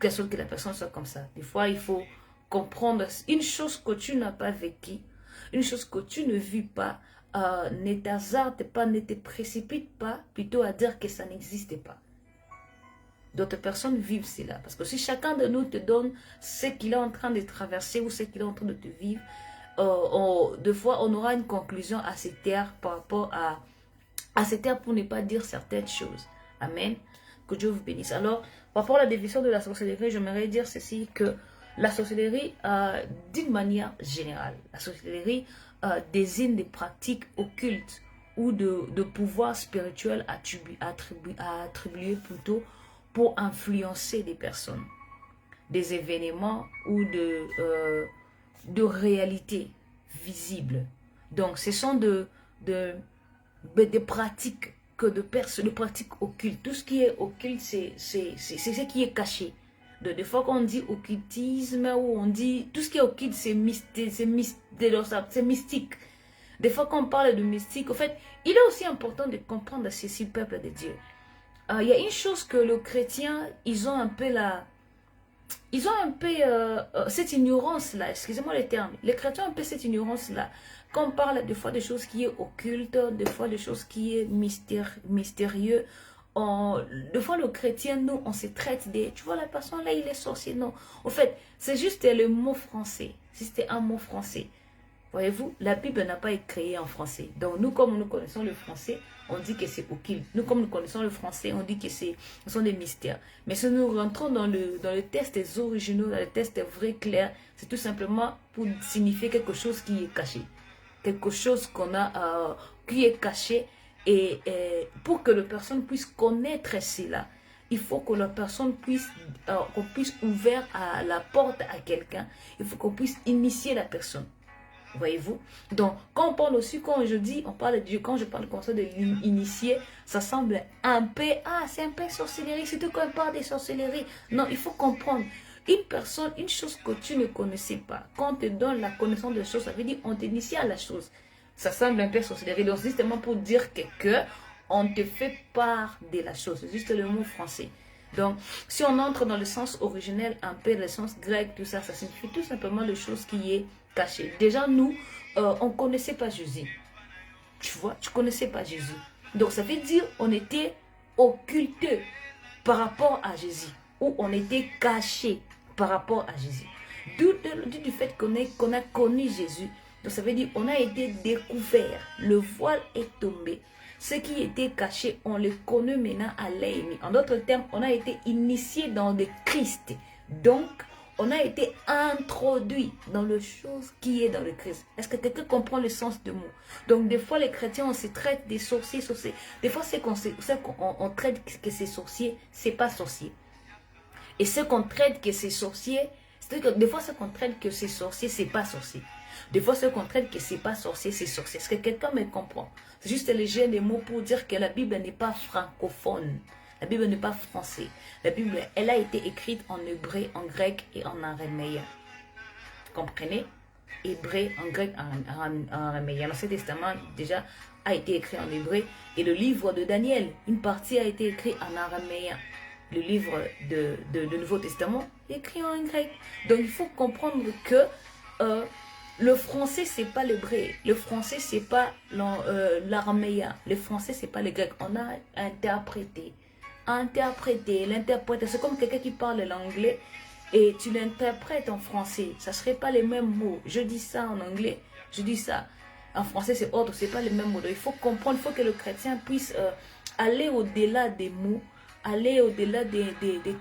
Que la personne soit comme ça. Des fois, il faut comprendre une chose que tu n'as pas vécue, une chose que tu ne vis pas, ne t'hasarde pas, ne te précipite pas, plutôt à dire que ça n'existe pas. D'autres personnes vivent cela. Parce que si chacun de nous te donne ce qu'il est en train de traverser ou ce qu'il est en train de te vivre, deux fois, on aura une conclusion à se taire par rapport à se taire pour ne pas dire certaines choses. Amen. Que Dieu vous bénisse. Alors, par rapport à la définition de la sorcellerie, j'aimerais dire ceci, que la sorcellerie, d'une manière générale, la sorcellerie désigne des pratiques occultes ou de pouvoirs spirituels attribués plutôt pour influencer des personnes, des événements ou de réalités visibles. Donc, ce sont des pratiques de pratiques occultes. Tout ce qui est occulte, c'est ce qui est caché. Des fois, quand on dit occultisme, ou on dit tout ce qui est occulte, c'est mystique. Des fois, quand on parle de mystique, en fait, il est aussi important de comprendre ceci, peuple de Dieu. Il y a une chose que les chrétiens, ils ont un peu cette ignorance-là, excusez-moi le terme. Les chrétiens ont un peu cette ignorance-là. Quand on parle des fois des choses qui est occultes, des fois des choses qui est mystérieux, des fois le chrétien, nous, on se traite des... Tu vois, la personne là, il est sorcier. Non. En fait, c'est juste le mot français. Si c'était un mot français. Voyez-vous, la Bible n'a pas été créée en français. Donc nous, comme nous connaissons le français, on dit que c'est occulte. Nous, comme nous connaissons le français, on dit que ce sont des mystères. Mais si nous rentrons dans le texte originaux, dans le texte vrai, clair, c'est tout simplement pour signifier quelque chose qui est caché. Quelque chose qui est caché. Et pour que la personne puisse connaître cela, il faut que la personne qu'on puisse ouvrir la porte à quelqu'un. Il faut qu'on puisse initier la personne. Voyez-vous? Donc, quand on parle aussi, quand je parle comme ça de l'initier, ça semble un peu, c'est un peu sorcellerie, surtout quand on parle des sorcelleries. Non, il faut comprendre. Une chose que tu ne connaissais pas, quand on te donne la connaissance de choses, ça veut dire on t'initie à la chose. Ça semble un peu sorcellerie. Donc, c'est justement pour dire que on te fait part de la chose. C'est juste le mot français. Donc, si on entre dans le sens originel, un peu le sens grec, tout ça, ça signifie tout simplement les choses qui est cachée. Déjà, nous, on ne connaissait pas Jésus. Tu vois, tu ne connaissais pas Jésus. Donc, ça veut dire on était occulté par rapport à Jésus. Ou on était caché par rapport à Jésus. D'où du fait qu'on a connu Jésus. Donc, ça veut dire on a été découvert. Le voile est tombé. Ce qui était caché, on le connaît maintenant à l'œil. En d'autres termes, on a été initié dans le Christ. Donc, on a été introduit dans le chose qui est dans le Christ. Est-ce que quelqu'un comprend le sens de mot? Donc, des fois, les chrétiens, on se traite des sorciers. Des fois, c'est qu'on traite que c'est sorcier, c'est pas sorcier. Et ce qu'on traite que c'est sorcier, c'est-à-dire que des fois, ce qu'on traite que c'est sorcier, c'est pas sorcier. Des fois, ce qu'on traite que c'est pas sorcier, c'est sorcier. Est-ce que quelqu'un me comprend? C'est juste le jeu des mots pour dire que la Bible n'est pas francophone. La Bible n'est pas français. La Bible, elle a été écrite en hébreu, en grec et en araméen. Comprenez? Hébreu, en grec, en araméen. L'Ancien Testament, déjà, a été écrit en hébreu. Et le livre de Daniel, une partie a été écrite en araméen. Le livre de Nouveau Testament, écrit en grec. Donc, il faut comprendre que le français, c'est pas l'hébreu. Le français, c'est pas l'araméen. Le français, c'est pas le grec. On a interprété. L'interpréter. C'est comme quelqu'un qui parle l'anglais et tu l'interprètes en français. Ça serait pas les mêmes mots. Je dis ça en anglais. Je dis ça. En français, c'est autre. C'est pas les mêmes mots. Donc, il faut comprendre. Il faut que le chrétien puisse aller au-delà des mots. Aller au-delà des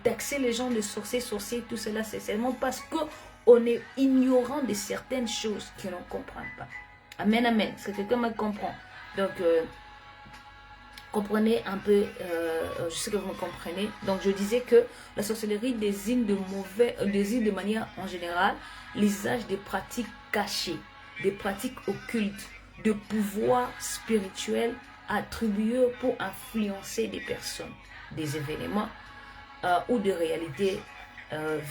taxer les gens de sorciers, tout cela. C'est seulement parce que on est ignorant de certaines choses que l'on ne comprend pas. Amen, amen. Est-ce que quelqu'un me comprend? Donc, comprenez un peu, je sais que vous me comprenez. Donc, je disais que la sorcellerie désigne de manière en général l'usage des pratiques cachées, des pratiques occultes, de pouvoirs spirituels attribués pour influencer des personnes, des événements ou de réalités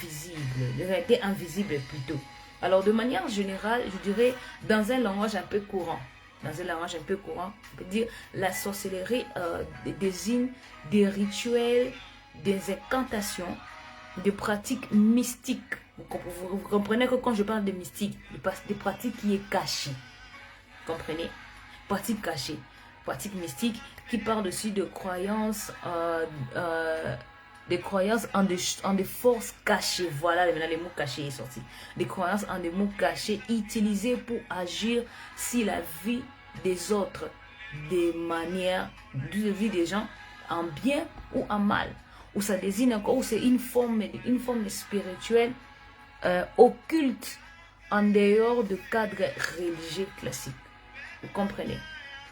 visible, de réalité invisible plutôt. Alors de manière générale, je dirais dans un langage un peu courant, on peut dire la sorcellerie désigne des rituels, des incantations, des pratiques mystiques. Vous comprenez que quand je parle de mystique, des pratiques qui est cachées. Comprenez? Pratiques cachées, pratiques mystiques qui parlent aussi de croyances des croyances en des forces cachées. Voilà, maintenant les mots cachés sont sortis. Des croyances en des mots cachés utilisés pour agir sur la vie des autres, des manières de vie des gens, en bien ou en mal. Ou ça désigne encore, ou c'est une forme spirituelle occulte en dehors de cadre religieux classique. Vous comprenez?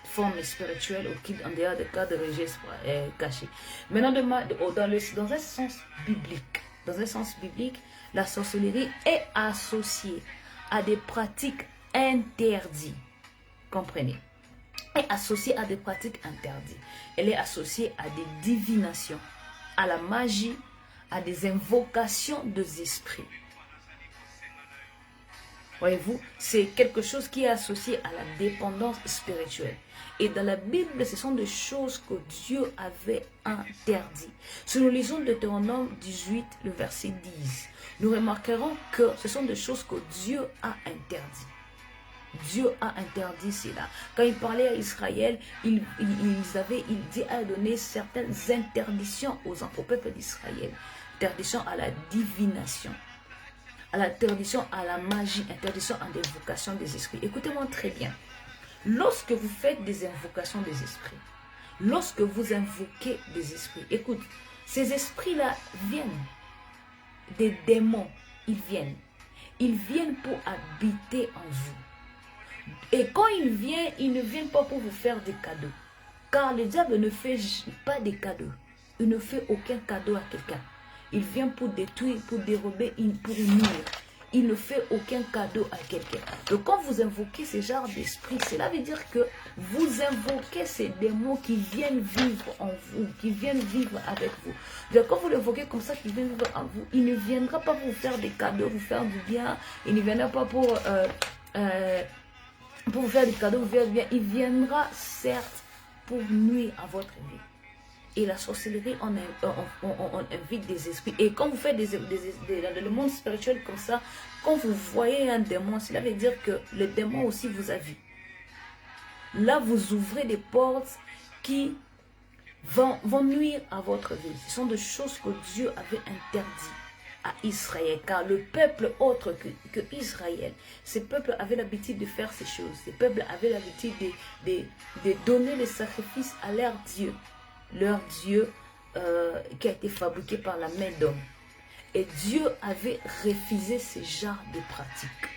Forme spirituelle occulte en dehors de cadre religieux caché. Maintenant, dans un sens biblique, la sorcellerie est associée à des pratiques interdites. Comprenez? Est associée à des pratiques interdites. Elle est associée à des divinations, à la magie, à des invocations des esprits. Voyez-vous, c'est quelque chose qui est associé à la dépendance spirituelle. Et dans la Bible, ce sont des choses que Dieu avait interdites. Si nous lisons Deutéronome 18, le verset 10, nous remarquerons que ce sont des choses que Dieu a interdites. Dieu a interdit cela. Quand il parlait à Israël, il a donné certaines interdictions au peuple d'Israël. Interdiction à la divination, à l'interdiction à la magie, interdiction à l'invocation des esprits. Écoutez-moi très bien. Lorsque vous faites des invocations des esprits, lorsque vous invoquez des esprits, écoute, ces esprits-là viennent, des démons, ils viennent pour habiter en vous. Et quand ils ne viennent pas pour vous faire des cadeaux, car le diable ne fait pas des cadeaux, il ne fait aucun cadeau à quelqu'un. Il vient pour détruire, pour dérober, pour nuire. Il ne fait aucun cadeau à quelqu'un. Donc quand vous invoquez ce genre d'esprit, cela veut dire que vous invoquez ces démons qui viennent vivre en vous, qui viennent vivre avec vous. Donc quand vous l'invoquez comme ça, qu'ils viennent vivre en vous, il ne viendra pas pour vous faire des cadeaux, vous faire du bien. Il ne viendra pas pour pour vous faire des cadeaux, il viendra certes pour nuire à votre vie. Et la sorcellerie, on invite des esprits. Et quand vous faites dans le monde spirituel comme ça, quand vous voyez un démon, cela veut dire que le démon aussi vous a vu. Là, vous ouvrez des portes qui vont nuire à votre vie. Ce sont des choses que Dieu avait interdites à Israël. Car le peuple autre que Israël, ces peuples avaient l'habitude de faire ces choses. Ces peuples avaient l'habitude de donner les sacrifices à leur Dieu. Leur Dieu qui a été fabriqué par la main d'homme. Et Dieu avait refusé ces genres de pratiques.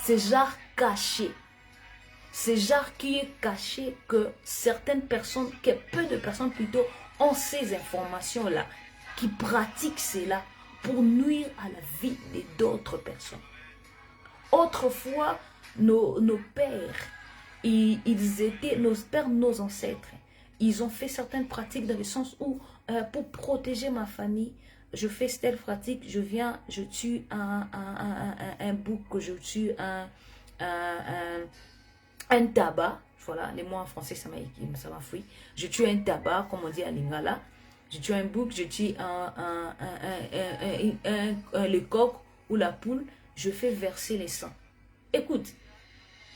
Ces genres cachés. Ces genres qui est caché que certaines personnes, que peu de personnes plutôt, ont ces informations-là, qui pratiquent cela pour nuire à la vie d'autres personnes. Autrefois, nos pères, ils étaient, nos pères, nos ancêtres, ils ont fait certaines pratiques dans le sens où, pour protéger ma famille, je fais telle pratique, je viens, je tue un bouc, je tue un tabac. Voilà, les mots en français, ça m'a fui. Je tue un tabac, comme on dit à Lingala. Je tue un bouc, je tue le coq ou la poule, je fais verser les sangs. Écoute,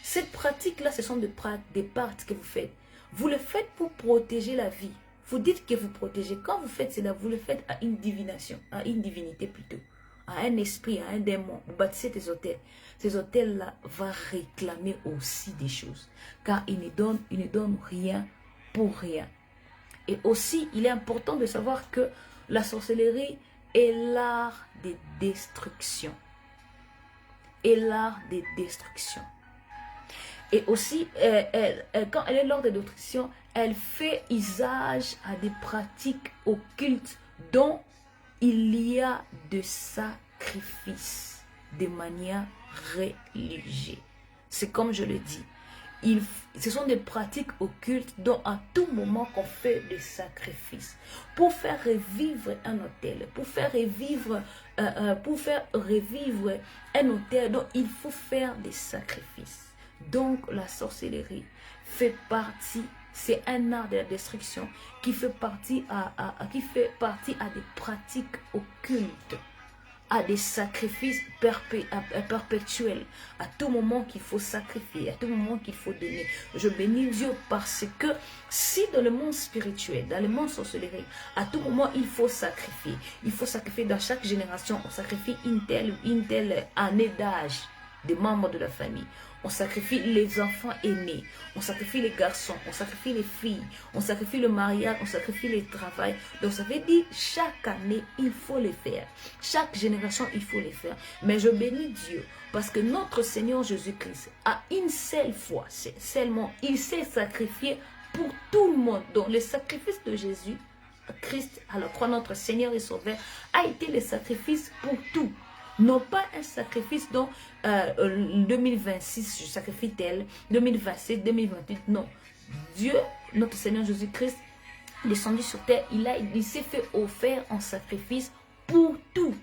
cette pratique-là, ce sont des parts que vous faites. Vous le faites pour protéger la vie. Vous dites que vous protégez. Quand vous faites cela, vous le faites à une divination, à une divinité plutôt, à un esprit, à un démon. Vous bâtissez des hôtels. Ces hôtels-là vont réclamer aussi des choses. Car ils ne donnent rien pour rien. Et aussi, il est important de savoir que la sorcellerie est l'art des destructions. Et l'art des destructions. Et aussi, quand elle est lors de destruction, elle fait usage à des pratiques occultes dont il y a de sacrifices de manière religieuse. C'est comme je le dis. Ce sont des pratiques occultes dont à tout moment qu'on fait des sacrifices. Pour faire revivre un hôtel, pour faire revivre un hôtel dont il faut faire des sacrifices. Donc la sorcellerie fait partie, c'est un art de la destruction qui fait partie à des pratiques occultes, à des sacrifices perpétuels, à tout moment qu'il faut sacrifier, à tout moment qu'il faut donner. Je bénis Dieu parce que si dans le monde spirituel, dans le monde sorcellerie, à tout moment il faut sacrifier dans chaque génération, on sacrifie une telle année d'âge des membres de la famille. On sacrifie les enfants aînés, on sacrifie les garçons, on sacrifie les filles, on sacrifie le mariage, on sacrifie le travail. Donc ça veut dire chaque année, il faut les faire. Chaque génération, il faut les faire. Mais je bénis Dieu parce que notre Seigneur Jésus-Christ, à une seule fois, seulement, il s'est sacrifié pour tout le monde. Donc le sacrifice de Jésus, Christ à la croix, notre Seigneur et Sauveur, a été le sacrifice pour tout. Non pas un sacrifice dont 2026 je sacrifie tel, 2027, 2028, non. Dieu, notre Seigneur Jésus-Christ, descendu sur terre, il s'est fait offert en sacrifice pour tout.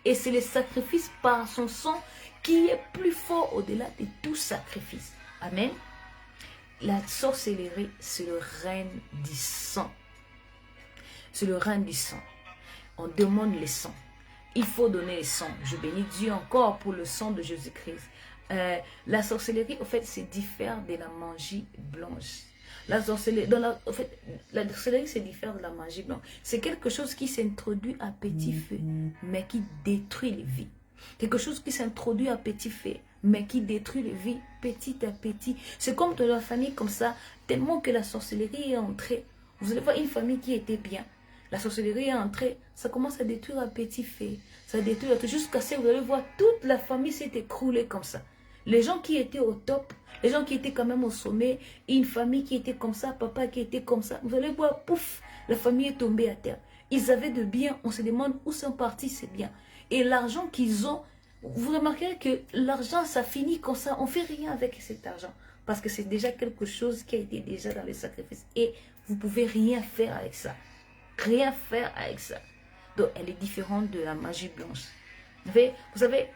Et c'est le sacrifice par son sang qui est plus fort au-delà de tout sacrifice. Amen. La sorcellerie, c'est le règne du sang. C'est le règne du sang. On demande le sang. Il faut donner le sang. Je bénis Dieu encore pour le sang de Jésus-Christ. La sorcellerie, en fait, c'est différent de la magie blanche. La sorcellerie, c'est différent de la magie blanche. C'est quelque chose qui s'introduit à petit feu, mais qui détruit les vies. Quelque chose qui s'introduit à petit feu, mais qui détruit les vies petit à petit. C'est comme dans la famille comme ça, tellement que la sorcellerie est entrée. Vous allez voir une famille qui était bien. La sorcellerie est entrée, ça commence à détruire un petit feu. Ça détruit jusqu'à ce que vous allez voir, toute la famille s'est écroulée comme ça. Les gens qui étaient au top, les gens qui étaient quand même au sommet, une famille qui était comme ça, papa qui était comme ça, vous allez voir, pouf, la famille est tombée à terre. Ils avaient de biens, on se demande où sont partis ces biens. Et l'argent qu'ils ont, vous remarquerez que l'argent, ça finit comme ça, on ne fait rien avec cet argent. Parce que c'est déjà quelque chose qui a été déjà dans les sacrifices. Et vous ne pouvez rien faire avec ça. Rien faire avec ça. Donc, elle est différente de la magie blanche. Vous savez,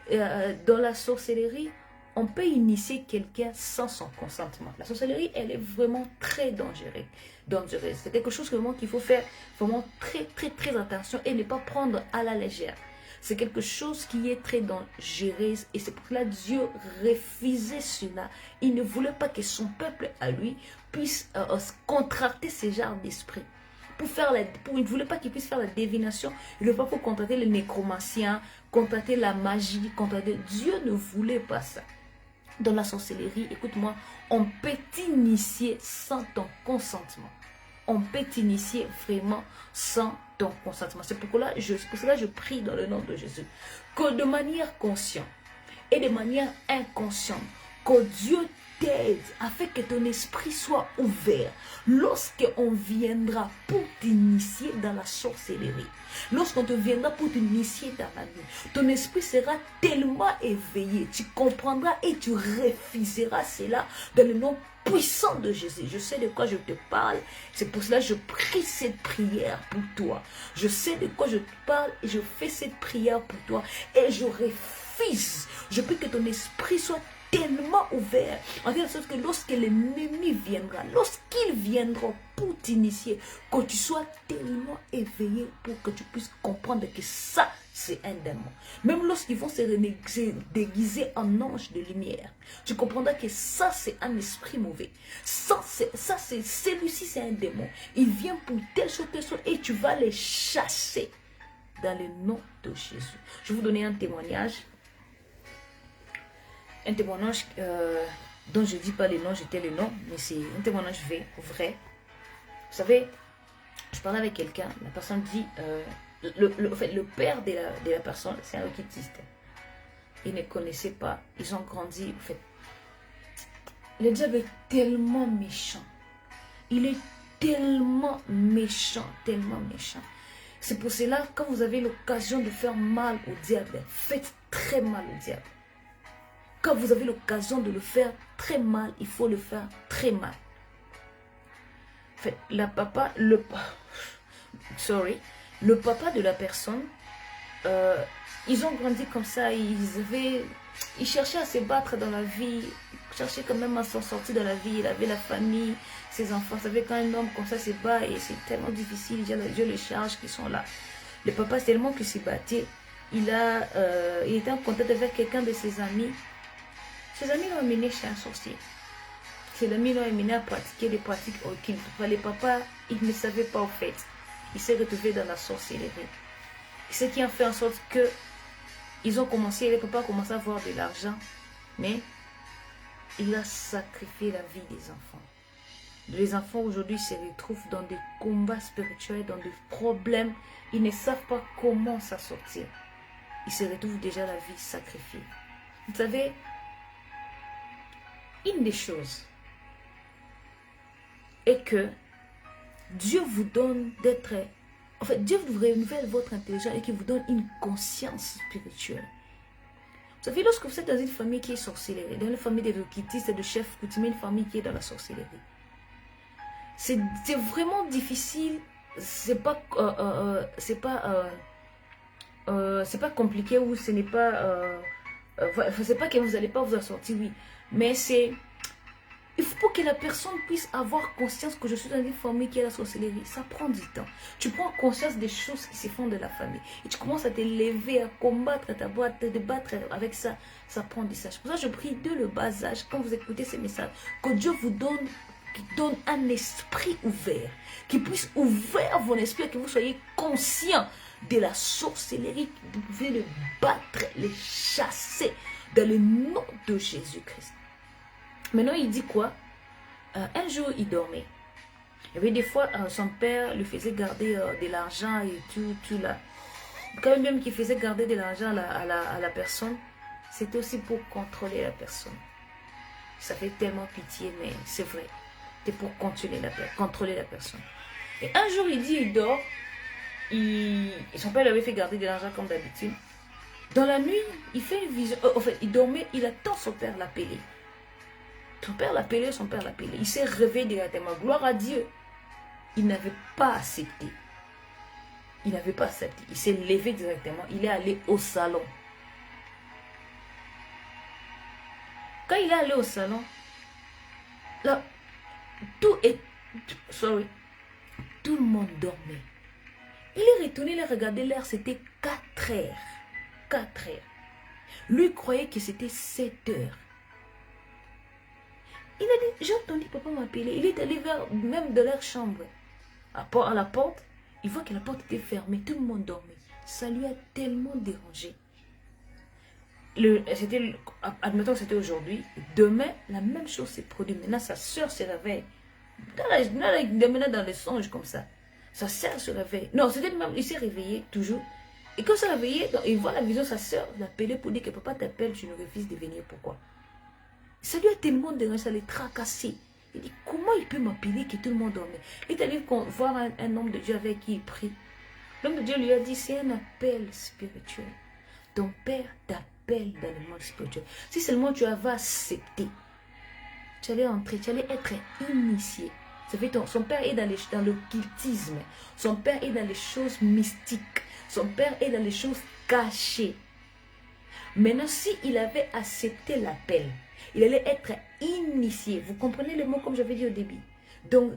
dans la sorcellerie, on peut initier quelqu'un sans son consentement. La sorcellerie, elle est vraiment très dangereuse. C'est quelque chose vraiment qu'il faut faire vraiment très attention et ne pas prendre à la légère. C'est quelque chose qui est très dangereux et c'est pour cela que Dieu refusait cela. Il ne voulait pas que son peuple à lui puisse contracter ce genre d'esprit. Il ne voulait pas qu'il puisse faire la divination. Il ne voulait pas contracter le nécromancien, contracter la magie, contracter. Dieu ne voulait pas ça. Dans la sorcellerie, écoute-moi, on peut t'initier sans ton consentement. On peut t'initier vraiment sans ton consentement. C'est pour cela que je prie dans le nom de Jésus que de manière consciente et de manière inconsciente, que Dieu t'aide afin que ton esprit soit ouvert lorsqu'on viendra pour t'initier dans la sorcellerie. Lorsqu'on te viendra pour t'initier dans la nuit, ton esprit sera tellement éveillé, tu comprendras et tu refuseras cela dans le nom puissant de Jésus. Je sais de quoi je te parle. C'est pour cela que je prie cette prière pour toi. Je sais de quoi je te parle et je fais cette prière pour toi. Et je refuse. Je prie que ton esprit soit tellement ouvert, en quelque sorte que lorsque l'ennemi viendra, lorsqu'il viendra pour t'initier, que tu sois tellement éveillé pour que tu puisses comprendre que ça, c'est un démon. Même lorsqu'ils vont se déguiser en ange de lumière, tu comprendras que ça, c'est un esprit mauvais. Celui-ci, c'est un démon. Il vient pour telle chose, et tu vas les chasser dans le nom de Jésus. Je vais vous donner un témoignage. Un témoignage dont je ne dis pas les noms, j'étais le nom, mais c'est un témoignage vrai. Vous savez, je parlais avec quelqu'un, la personne dit, le père de la personne, c'est un occultiste. Il ne connaissait pas, ils ont grandi, en fait. Le diable est tellement méchant. Il est tellement méchant. C'est pour cela, quand vous avez l'occasion de faire mal au diable, faites très mal au diable. Quand vous avez l'occasion de le faire très mal, il faut le faire très mal. En fait, le papa de la personne, ils ont grandi comme ça, ils cherchaient à se battre dans la vie, ils cherchaient quand même à s'en sortir dans la vie, il avait la famille, ses enfants. Vous savez, quand un homme comme ça se bat, et c'est tellement difficile, Dieu les charges qui sont là. Le papa, c'est tellement qu'il s'est battu, il était en contact avec quelqu'un de ses amis. Ses amis l'ont amené chez un sorcier. Ses amis l'ont amené à pratiquer des pratiques occultes. Les papas, ils ne savaient pas au fait. Il s'est retrouvé dans la sorcellerie. Ce qui a fait en sorte que les papas ont commencé à avoir de l'argent, mais il a sacrifié la vie des enfants. Les enfants aujourd'hui se retrouvent dans des combats spirituels, dans des problèmes. Ils ne savent pas comment s'en sortir. Ils se retrouvent déjà la vie sacrifiée. Vous savez, une des choses est que Dieu vous donne d'être... En fait, Dieu vous renouvelle votre intelligence et qu'il vous donne une conscience spirituelle. Vous savez, lorsque vous êtes dans une famille qui est sorcellerie, dans une famille des occultistes et de chefs coutumiers, une famille qui est dans la sorcellerie, c'est vraiment difficile. C'est pas compliqué ou ce n'est pas... c'est pas que vous n'allez pas vous en sortir, oui. Mais c'est... Il faut que la personne puisse avoir conscience que je suis dans une famille qui est la sorcellerie. Ça prend du temps. Tu prends conscience des choses qui se font de la famille. Et tu commences à te lever, à combattre, à te débattre avec ça. Ça prend du temps. Pour ça, je prie de le bas âge, quand vous écoutez ces messages, que Dieu vous donne un esprit ouvert. Qu'il puisse ouvrir vos esprits et que vous soyez conscient de la sorcellerie. Vous pouvez le battre, le chasser dans le nom de Jésus-Christ. Maintenant, il dit quoi? Un jour, il dormait. Il y avait des fois, son père lui faisait garder de l'argent et tout là. Quand même qu'il faisait garder de l'argent à la personne, c'était aussi pour contrôler la personne. Ça fait tellement pitié, mais c'est vrai. C'était pour contrôler la personne. Et un jour, il dit, il dort. Son père lui avait fait garder de l'argent comme d'habitude. Dans la nuit, il fait une vision. En fait, il dormait, il attend son père l'appeler. Son père l'appelait. Il s'est réveillé directement. Gloire à Dieu. Il n'avait pas accepté. Il s'est levé directement. Il est allé au salon. Quand il est allé au salon, là, tout le monde dormait. Il est retourné, il a regardé l'heure, c'était 4 heures. 4 heures. Lui croyait que c'était 7 heures. Il a dit, j'ai entendu papa m'appeler. Il est allé vers même de leur chambre. À la porte, il voit que la porte était fermée. Tout le monde dormait. Ça lui a tellement dérangé. Admettons que c'était aujourd'hui. Demain, la même chose s'est produite. Maintenant, sa soeur se réveille. Maintenant, dans les songes comme ça. Sa soeur se réveille. Non, c'était même, il s'est réveillé toujours. Et quand il s'est réveillé, il voit la vision de sa soeur l'appeler pour dire que papa t'appelle, tu ne refuses de venir. Pourquoi? Ça lui a tellement dérangé, ça l'a tracassé. Il dit, comment il peut m'appeler que tout le monde dormait? Il est allé voir un homme de Dieu avec qui il prie. L'homme de Dieu lui a dit, c'est un appel spirituel. Ton père t'appelle dans le monde spirituel. Si seulement tu avais accepté, tu allais entrer, tu allais être initié. Ça fait son père est dans l'occultisme. Son père est dans les choses mystiques. Son père est dans les choses cachées. Maintenant, s'il avait accepté l'appel, il allait être initié. Vous comprenez le mot comme j'avais dit au début. Donc,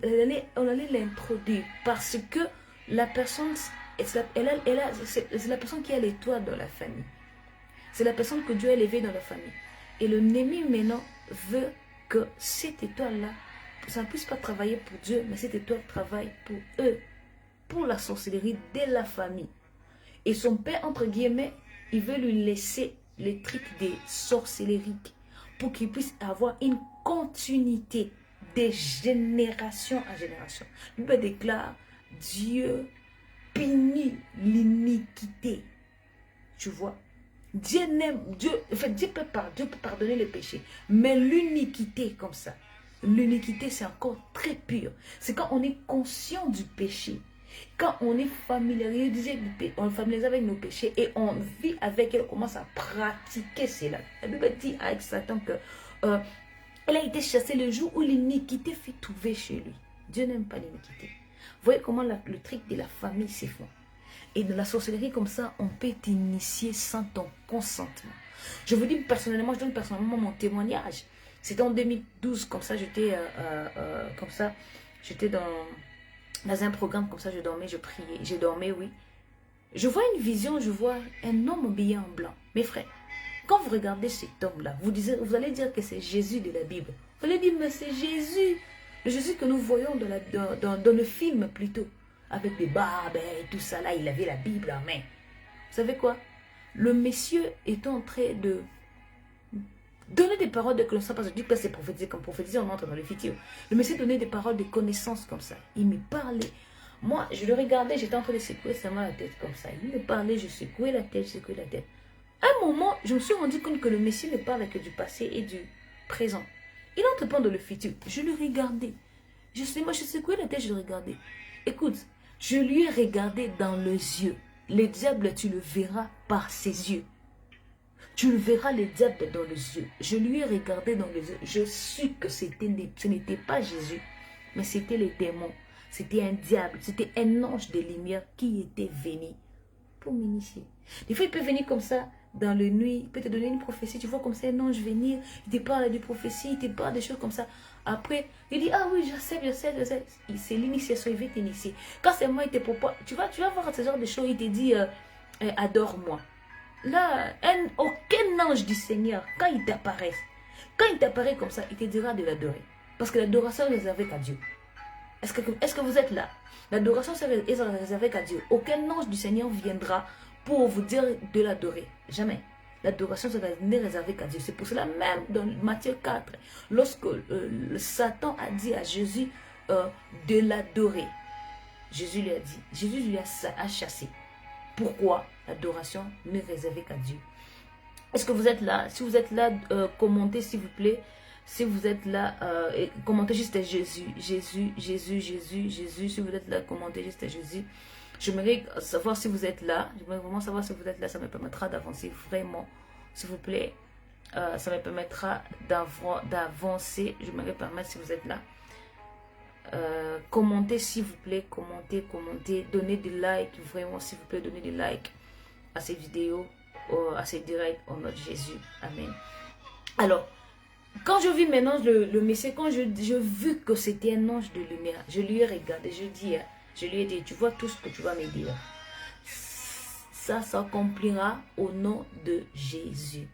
on allait l'introduire parce que la personne, c'est la personne qui a l'étoile dans la famille. C'est la personne que Dieu a élevée dans la famille. Et le Némi maintenant veut que cette étoile-là, ça ne puisse pas travailler pour Dieu, mais cette étoile travaille pour eux, pour la sorcellerie de la famille. Et son père, entre guillemets, il veut lui laisser les trucs des sorcelleries pour qu'il puisse avoir une continuité de génération en génération. Il me déclare, Dieu punit l'iniquité. Tu vois? Dieu peut pardonner les péchés, mais l'iniquité comme ça, l'iniquité c'est encore très pur. C'est quand on est conscient du péché, quand on est familiarisé avec nos péchés et on vit avec elle, on commence à pratiquer cela. La Bible dit avec Satan que elle a été chassée le jour où l'iniquité fut trouvée chez lui. Dieu n'aime pas l'iniquité. Vous voyez comment le truc de la famille s'effondre. Et de la sorcellerie comme ça, on peut t'initier sans ton consentement. Je vous dis personnellement, je donne personnellement mon témoignage. C'était en 2012, comme ça, j'étais j'étais dans un programme comme ça, je dormais, je priais, je dormais, oui. Je vois une vision, je vois un homme habillé en blanc. Mes frères, quand vous regardez cet homme-là, vous allez dire que c'est Jésus de la Bible. Vous allez dire, mais c'est Jésus, le Jésus que nous voyons dans le film plutôt. Avec des barbes et tout ça, là, il avait la Bible en main. Vous savez quoi? Le monsieur est en train de donner des paroles de connaissance, parce que je dis que c'est prophétisé, comme prophétisé, on entre dans le futur. Le monsieur donnait des paroles de connaissance comme ça. Il me parlait. Moi, je le regardais, j'étais en train de secouer seulement la tête comme ça. Il me parlait, je secouais la tête, je secouais la tête. À un moment, je me suis rendu compte que le monsieur ne parle que du passé et du présent. Il entre pas dans le futur. Je le regardais. Je secouais la tête, je le regardais. Écoute, je lui ai regardé dans les yeux. Le diable, tu le verras par ses yeux. Tu le verras le diable dans les yeux. Je lui ai regardé dans les yeux. Je suis que ce n'était pas Jésus, mais c'était le démon. C'était un diable. C'était un ange de lumière qui était venu pour m'initier. Des fois, il peut venir comme ça dans la nuit. Il peut te donner une prophétie. Tu vois comme ça un ange venir. Il te parle de prophéties. Il te parle des choses comme ça. Après, il dit, ah oui, je sais. C'est l'initiation, il veut t'initier. Quand c'est moi, il te propose, tu vas voir ce genre de choses, il te dit, adore-moi. Là, aucun ange du Seigneur, quand il t'apparaît comme ça, il te dira de l'adorer. Parce que l'adoration est réservée qu'à Dieu. Est-ce que vous êtes là? L'adoration est réservée qu'à Dieu. Aucun ange du Seigneur viendra pour vous dire de l'adorer. Jamais. L'adoration n'est réservée qu'à Dieu. C'est pour cela même dans Matthieu 4, lorsque Satan a dit à Jésus de l'adorer, Jésus lui a chassé. Pourquoi l'adoration n'est réservée qu'à Dieu? Est-ce que vous êtes là? Si vous êtes là, commentez s'il vous plaît. Si vous êtes là, commentez juste Jésus. Jésus. Si vous êtes là, commentez juste Jésus. J'aimerais savoir si vous êtes là. J'aimerais vraiment savoir si vous êtes là. Ça me permettra d'avancer vraiment. S'il vous plaît. Ça me permettra d'avancer. Je me permettre si vous êtes là. Commentez s'il vous plaît. Commentez. Donnez des likes. Vraiment s'il vous plaît. Donnez des likes à ces vidéos. À ces directs au nom de Jésus. Amen. Alors, Quand je vis maintenant le Messie, quand je vu que c'était un ange de lumière, je lui ai regardé, je lui ai dit, tu vois tout ce que tu vas me dire. Ça s'accomplira au nom de Jésus.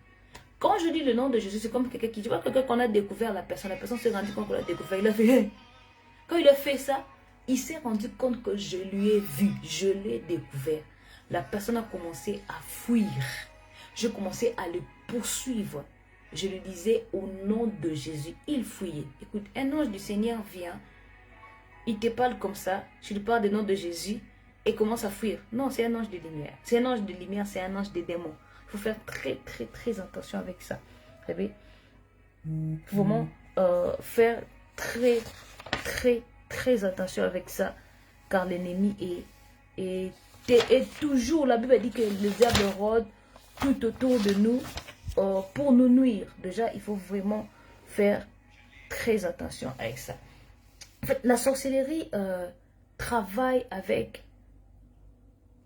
Quand je dis le nom de Jésus, c'est comme quelqu'un qui, tu vois, quelqu'un qu'on a découvert la personne s'est rendu compte qu'on l'a découvert, il a fait, quand il a fait ça, il s'est rendu compte que je lui ai vu, je l'ai découvert. La personne a commencé à fuir. Je commençais à le poursuivre. Je lui disais au nom de Jésus, il fuyait. Écoute, un ange du Seigneur vient, il te parle comme ça, tu lui parles du nom de Jésus et commence à fuir. Non, c'est un ange de lumière. C'est un ange de lumière, c'est un ange des démons. Il faut faire très attention avec ça. Vous savez, il faut vraiment faire très attention avec ça, car l'ennemi est toujours, la Bible dit que le diable rôde tout autour de nous pour nous nuire. Déjà, il faut vraiment faire très attention avec ça. En fait, la sorcellerie travaille avec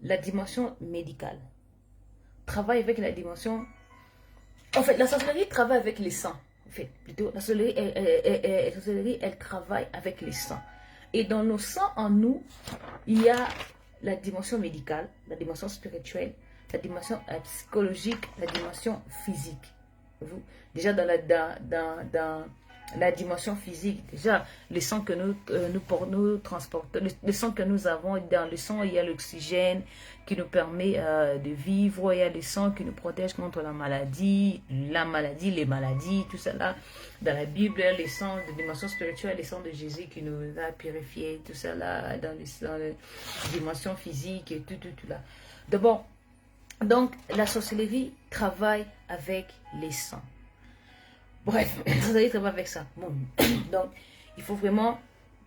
la dimension médicale. Travaille avec la dimension... En fait, la sorcellerie travaille avec les sangs. En fait, plutôt, la sorcellerie, elle travaille avec les sangs. Et dans nos sangs, en nous, il y a la dimension médicale, la dimension spirituelle, la dimension psychologique, la dimension physique. Déjà dans la dimension physique, déjà le sang que nous transportons, le sang que nous avons, dans le sang il y a l'oxygène qui nous permet de vivre, il y a le sang qui nous protège contre la maladie, les maladies, tout ça là. Dans la Bible, les sangs de dimension spirituelle, les sangs de Jésus qui nous a purifiés, tout ça là, dans la dimension physique et tout là. D'abord, donc la sorcellerie travaille avec les sangs. Bref, vous allez travailler avec ça. Bon. Donc, il faut vraiment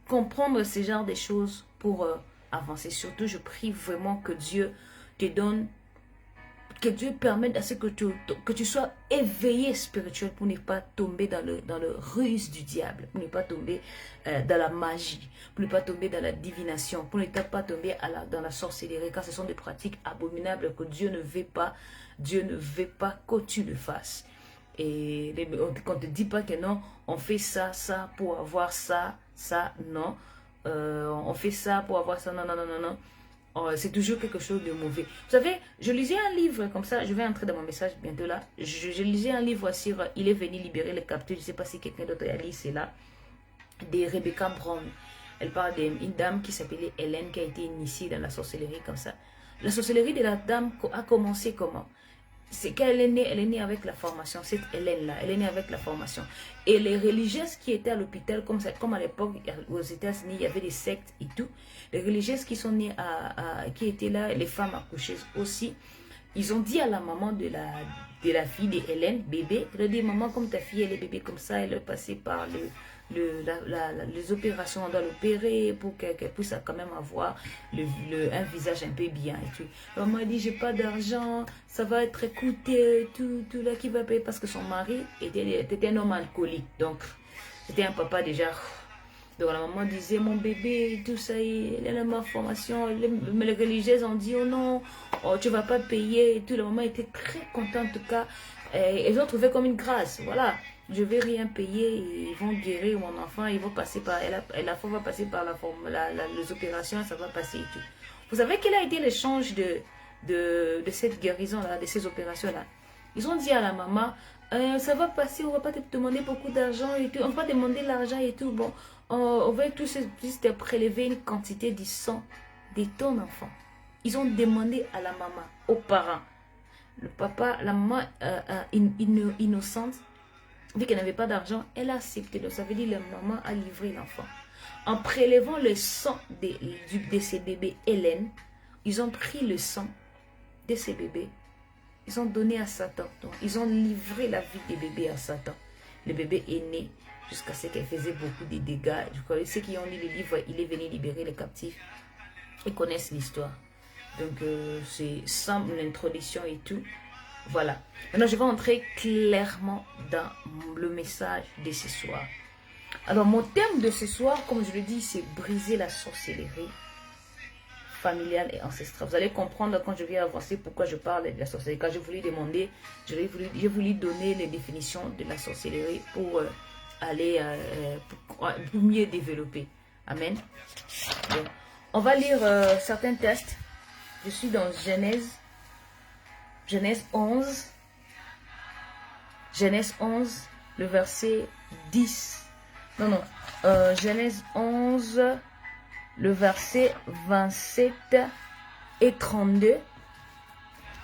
comprendre ce genre de choses pour avancer. Surtout, je prie vraiment que Dieu te donne, que Dieu permette à ce que tu sois éveillé spirituel pour ne pas tomber dans le ruse du diable, pour ne pas tomber dans la magie, pour ne pas tomber dans la divination, pour ne pas tomber dans la sorcellerie, car ce sont des pratiques abominables que Dieu ne veut pas. Dieu ne veut pas que tu le fasses. Et on ne te dit pas que non, on fait ça pour avoir ça, non. On fait ça pour avoir ça, non. C'est toujours quelque chose de mauvais. Vous savez, je lisais un livre comme ça, je vais entrer dans mon message bientôt là. Je lisais un livre sur Il est venu libérer les captifs. Je ne sais pas si quelqu'un d'autre a lu, c'est là. De Rebecca Brown. Elle parle d'une dame qui s'appelait Hélène, qui a été initiée dans la sorcellerie comme ça. La sorcellerie de la dame a commencé comment? C'est qu'elle est née avec la formation, cette Hélène-là, elle est née avec la formation. Et les religieuses qui étaient à l'hôpital, comme à l'époque aux États-Unis, il y avait des sectes et tout, les religieuses qui sont nées, qui étaient là, les femmes accoucheuses aussi, ils ont dit à la maman de la fille de Hélène, bébé, ils ont dit, maman, comme ta fille, elle est bébé comme ça, elle est passée par les opérations, on doit l'opérer pour qu'elle puisse quand même avoir un visage un peu bien et tout. Maman a dit, j'ai pas d'argent, ça va être coûteux, tout là qui va payer, parce que son mari était un homme alcoolique, donc c'était un papa déjà. Donc la maman disait, mon bébé, tout ça, il a la malformation. Mais les religieuses ont dit, oh non, oh, tu vas pas payer et tout. La maman était très contente en tout cas. Elles ont trouvé comme une grâce, voilà. Je vais rien payer, ils vont guérir mon enfant, ils vont passer par, la femme va passer par les opérations, ça va passer et tout. Vous savez quel a été l'échange de cette guérison-là, de ces opérations-là? Ils ont dit à la maman, ça va passer, on va pas te demander beaucoup d'argent et tout, on va pas demander l'argent et tout, bon, on va juste prélever une quantité du sang de ton enfant. Ils ont demandé à la maman, aux parents. Le papa, la maman innocente, vu qu'elle n'avait pas d'argent, elle a accepté. Donc ça veut dire que la maman a livré l'enfant. En prélevant le sang de ces bébés Hélène, ils ont pris le sang de ces bébés. Ils ont donné à Satan. Donc, ils ont livré la vie des bébés à Satan. Le bébé est né jusqu'à ce qu'elle faisait beaucoup de dégâts. Je crois que ceux qui ont lu le livre, il est venu libérer les captifs. Ils connaissent l'histoire. Donc, c'est sans l'introduction et tout. Voilà. Maintenant, je vais entrer clairement dans le message de ce soir. Alors, mon thème de ce soir, comme je le dis, c'est briser la sorcellerie. familiale et ancestrale. Vous allez comprendre quand je vais avancer pourquoi je parle de la sorcellerie. Quand je voulais demander, je voulais donner les définitions de la sorcellerie pour aller pour mieux développer. Amen. Bon. On va lire certains textes. Je suis dans Genèse 11. Genèse 11, le verset 10. Non. Genèse 11, le verset 27 et 32.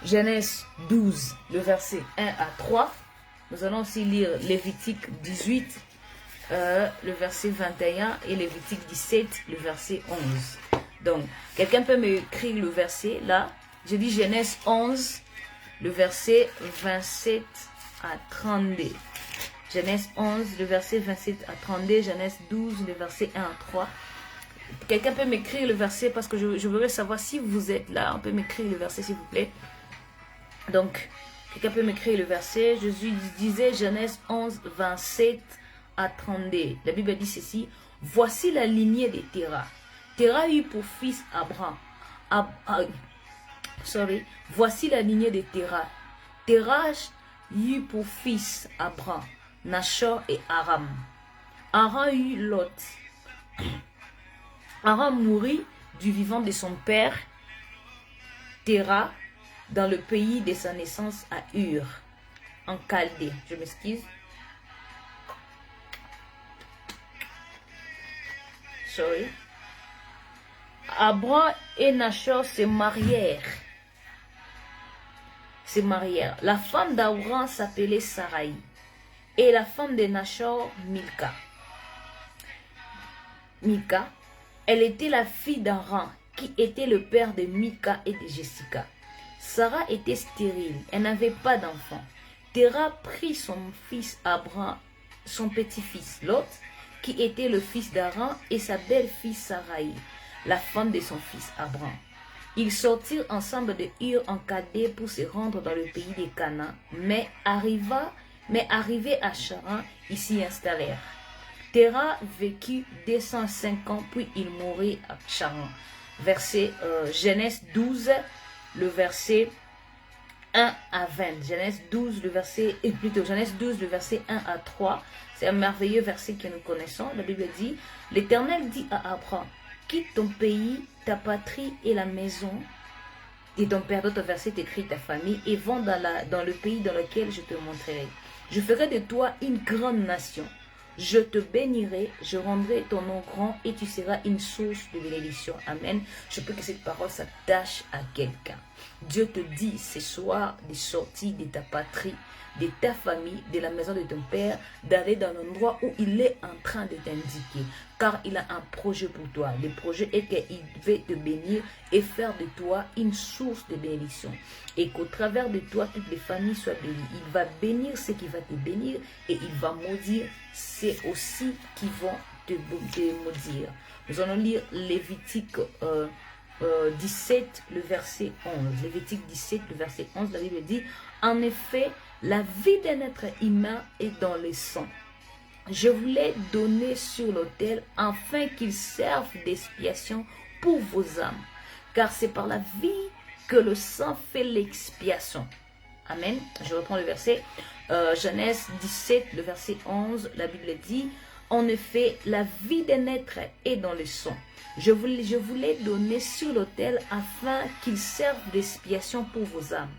Genèse 12, le verset 1 à 3. Nous allons aussi lire Lévitique 18, le verset 21 et Lévitique 17, le verset 11. Donc, quelqu'un peut m'écrire le verset là. Je dis Genèse 11, le verset 27 à 32. Genèse 11, le verset 27 à 32. Genèse 12, le verset 1 à 3. Quelqu'un peut m'écrire le verset parce que je voudrais savoir si vous êtes là. On peut m'écrire le verset s'il vous plaît. Donc, quelqu'un peut m'écrire le verset. Jésus disait Genèse 11, 27 à 32. La Bible dit ceci. Voici la lignée de Terah. Terah eut pour fils Abraham. Voici la lignée de Terah. Terah eut pour fils Abraham, Nachor et Aram. Aram eut Lot. Aram mourut du vivant de son père, Terah, dans le pays de sa naissance à Ur, en Chaldée. Je m'excuse. Abraham et Nachor se marièrent. La femme d'Abraham s'appelait Sarai et la femme de Nachor Milka. Milka, elle était la fille d'Aram qui était le père de Mika et de Jessica. Sarah était stérile, elle n'avait pas d'enfant. Terah prit son fils Abraham, son petit-fils Lot, qui était le fils d'Aram, et sa belle-fille Sarai, la femme de son fils Abraham. Ils sortirent ensemble de Ur en Chaldée pour se rendre dans le pays des Canaan, mais arrivés à Charan, ils s'y installèrent. Terah vécut 205 ans, puis il mourut à Charan. Genèse 12, le verset 1 à 20. Genèse 12, le verset 1 à 3. C'est un merveilleux verset que nous connaissons. La Bible dit, l'Éternel dit à Abraham, quitte ton pays, ta patrie et la maison et ton père. D'autres versets écrit ta famille et vont dans le pays dans lequel je te montrerai. Je ferai de toi une grande nation. Je te bénirai, je rendrai ton nom grand et tu seras une source de bénédiction. Amen. Je peux que cette parole s'attache à quelqu'un. Dieu te dit ce soir de sortir de ta patrie, de ta famille, de la maison de ton père, d'aller dans l'endroit où il est en train de t'indiquer. Car il a un projet pour toi. Le projet est qu'il veut te bénir et faire de toi une source de bénédiction. Et qu'au travers de toi, toutes les familles soient bénies. Il va bénir ceux qui vont te bénir et il va maudire ceux aussi qui vont te maudire. Nous allons lire Lévitique 17, le verset 11. Lévitique 17, le verset 11, la Bible dit, en effet, la vie d'un être humain est dans le sang. Je vous l'ai donné sur l'autel afin qu'il serve d'expiation pour vos âmes. Car c'est par la vie que le sang fait l'expiation. Amen. Je reprends le verset. Genèse 17, le verset 11, la Bible dit, en effet, la vie d'un être est dans le sang. Je vous l'ai donné sur l'autel afin qu'il serve d'expiation pour vos âmes.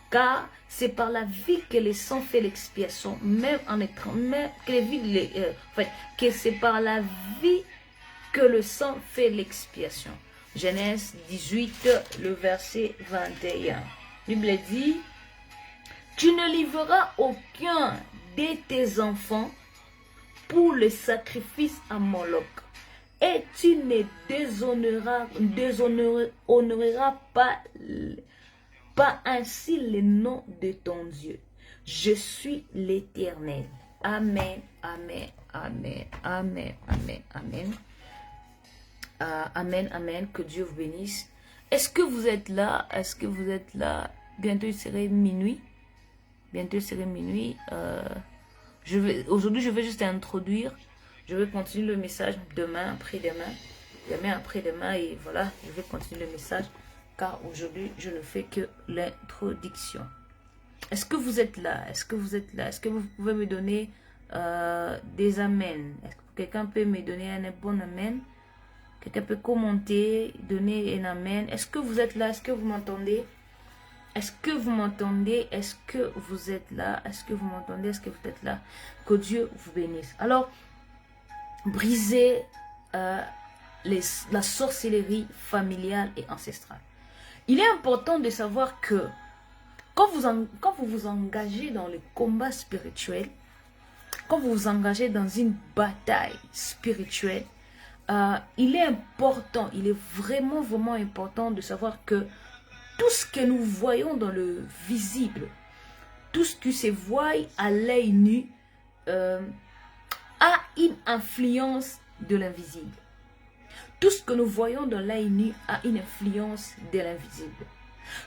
Car c'est par la vie que le sang fait l'expiation, que c'est par la vie que le sang fait l'expiation. Genèse 18, le verset 21. La Bible dit, tu ne livreras aucun de tes enfants pour le sacrifice à Moloch, et tu ne déshonoreras pas ainsi le nom de ton Dieu. Je suis l'Éternel. Amen, amen, amen, amen, amen, amen. Amen, amen. Que Dieu vous bénisse. Est-ce que vous êtes là? Est-ce que vous êtes là? Bientôt il serait minuit. Bientôt il serait minuit. Aujourd'hui, je vais juste introduire. Je vais continuer le message demain, après-demain. demain après-demain et voilà, je vais continuer le message car aujourd'hui, je ne fais que l'introduction. Est-ce que vous êtes là? Est-ce que vous êtes là? Est-ce que vous pouvez me donner des amens? Est-ce que quelqu'un peut me donner un bon amen? Quelqu'un peut commenter, donner un amen? Est-ce que vous êtes là? Est-ce que vous m'entendez? Est-ce que vous m'entendez? Est-ce que vous êtes là? Est-ce que vous m'entendez? Est-ce que vous êtes là? Que Dieu vous bénisse. Alors, brisez la sorcellerie familiale et ancestrale. Il est important de savoir que quand vous vous engagez dans le combat spirituel, quand vous vous engagez dans une bataille spirituelle, il est important, il est vraiment, vraiment important de savoir que tout ce que nous voyons dans le visible, tout ce qui se voit à l'œil nu, a une influence de l'invisible. Tout ce que nous voyons dans l'œil nu a une influence de l'invisible.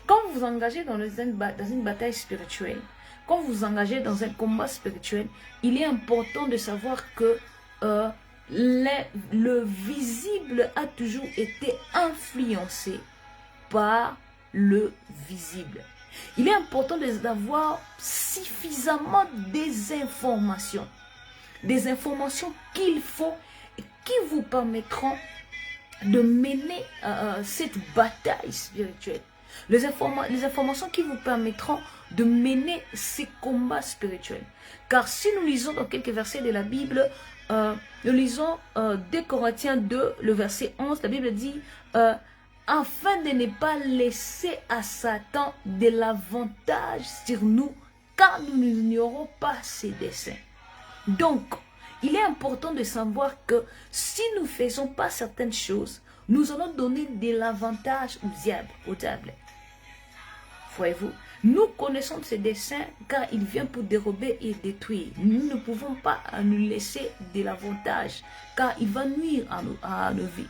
Quand vous vous engagez dans une bataille spirituelle, quand vous vous engagez dans un combat spirituel, il est important de savoir que le visible a toujours été influencé par le visible. Il est important d'avoir suffisamment des informations qu'il faut et qui vous permettront de mener cette bataille spirituelle. Les informations qui vous permettront de mener ces combats spirituels. Car si nous lisons dans quelques versets de la Bible, nous lisons 2 Corinthiens 2, le verset 11, la Bible dit afin de ne pas laisser à Satan de l'avantage sur nous, car nous n'ignorons pas ses desseins. Donc, il est important de savoir que si nous ne faisons pas certaines choses, nous allons donner de l'avantage au diable. Voyez-vous, nous connaissons ses desseins car il vient pour dérober et détruire. Nous ne pouvons pas nous laisser de l'avantage car il va nuire à nos vies.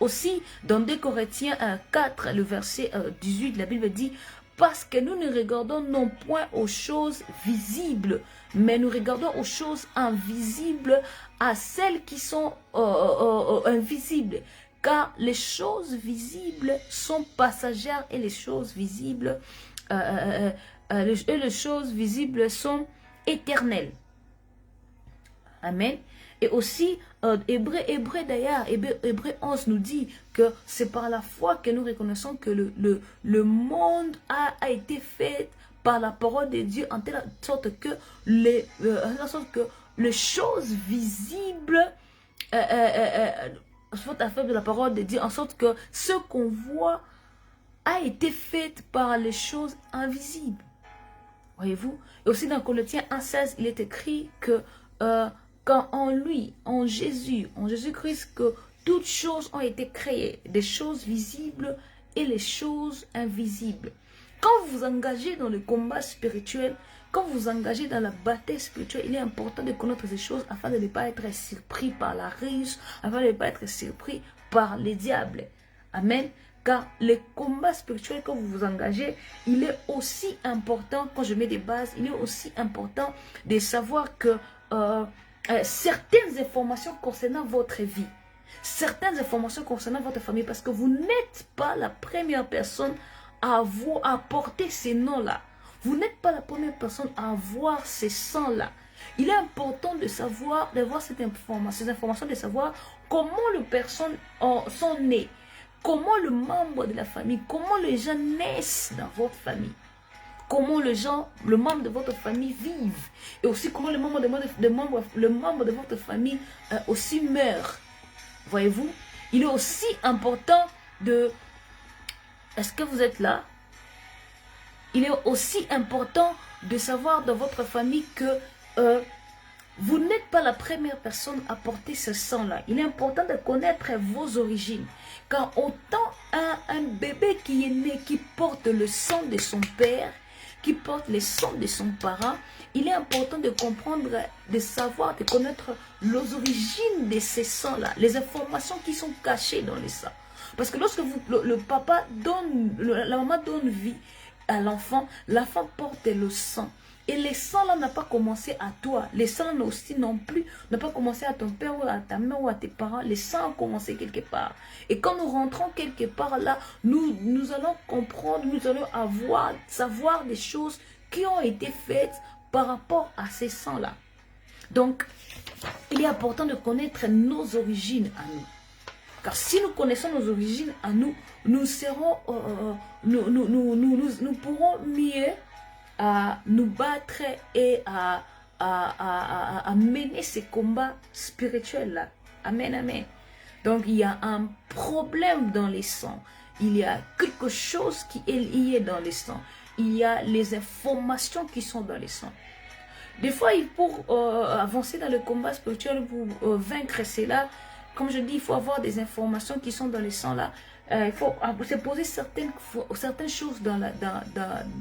Aussi, dans 2 Corinthiens 4, le verset 18, la Bible dit « Parce que nous ne regardons non point aux choses visibles, mais nous regardons aux choses invisibles, à celles qui sont invisibles. Car les choses visibles sont passagères et les choses visibles, sont éternelles. » Amen. Et aussi, Hébreu 11 nous dit que c'est par la foi que nous reconnaissons que le monde a été fait par la parole de Dieu, en telle sorte que les choses visibles sont affaires de la parole de Dieu, en sorte que ce qu'on voit a été fait par les choses invisibles. Voyez-vous? Et aussi dans Colossiens 1,16, il est écrit que quand en lui, en Jésus-Christ, que toutes choses ont été créées, des choses visibles et les choses invisibles. Quand vous vous engagez dans le combat spirituel, quand vous vous engagez dans la bataille spirituelle, il est important de connaître ces choses afin de ne pas être surpris par la ruse, afin de ne pas être surpris par les diables. Amen. Car le combat spirituel, quand vous vous engagez, il est aussi important, quand je mets des bases, il est aussi important de savoir que certaines informations concernant votre vie, certaines informations concernant votre famille, parce que vous n'êtes pas la première personne à porter ces noms-là. Vous n'êtes pas la première personne à avoir ces sangs-là. Il est important de savoir, d'avoir ces informations, de savoir comment les personnes sont nées, comment le membre de la famille, comment les gens naissent dans votre famille. Comment le membre de votre famille vivent. Et aussi comment le membre de votre famille aussi meurt. Voyez-vous, il est aussi important de... Est-ce que vous êtes là? Il est aussi important de savoir dans votre famille que vous n'êtes pas la première personne à porter ce sang-là. Il est important de connaître vos origines. Car autant un bébé qui est né, qui porte le sang de son père, qui porte le sang de son parent, il est important de comprendre, de savoir, de connaître les origines de ces sangs-là, les informations qui sont cachées dans les sangs. Parce que lorsque la maman donne vie à l'enfant, l'enfant porte le sang. Et les sangs là n'a pas commencé à toi. Les sangs là aussi non plus n'a pas commencé à ton père ou à ta mère ou à tes parents. Les sangs ont commencé quelque part. Et quand nous rentrons quelque part là, nous allons comprendre, nous allons savoir des choses qui ont été faites par rapport à ces sangs là. Donc, il est important de connaître nos origines à nous. Car si nous connaissons nos origines à nous, nous serons, nous pourrons mieux nous battre et à mener ces combats spirituels-là. Amen, amen. Donc, il y a un problème dans les sangs. Il y a quelque chose qui est lié dans les sangs. Il y a les informations qui sont dans les sangs. Des fois, pour avancer dans le combat spirituel, pour vaincre cela, comme je dis, il faut avoir des informations qui sont dans les sangs là. Il faut se poser certaines choses,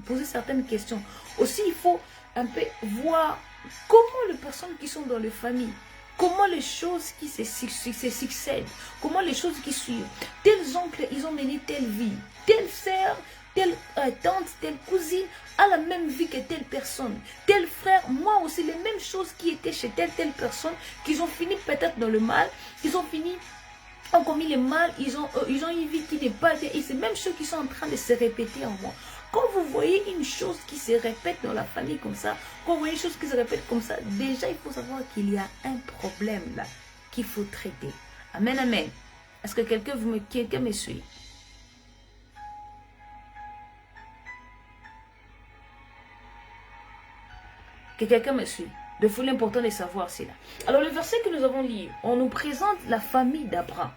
poser certaines questions. Aussi, il faut un peu voir comment les personnes qui sont dans les familles, comment les choses qui se succèdent, comment les choses qui suivent. Tels oncles, ils ont mené telle vie. Telle sœur, telle tante, telle cousine a la même vie que telle personne. Tel frère, moi aussi, les mêmes choses qui étaient chez telle personne, qu'ils ont fini peut-être dans le mal, qu'ils ont commis le mal, ils ont une vie qui n'est pas bien. Et c'est même ceux qui sont en train de se répéter en moi. Quand vous voyez une chose qui se répète dans la famille comme ça, quand vous voyez une chose qui se répète comme ça, déjà il faut savoir qu'il y a un problème là qu'il faut traiter. Amen, amen. Est-ce que quelqu'un me suit? Que quelqu'un me suit. De fou l'important de savoir cela. Alors le verset que nous avons lu, on nous présente la famille d'Abraham.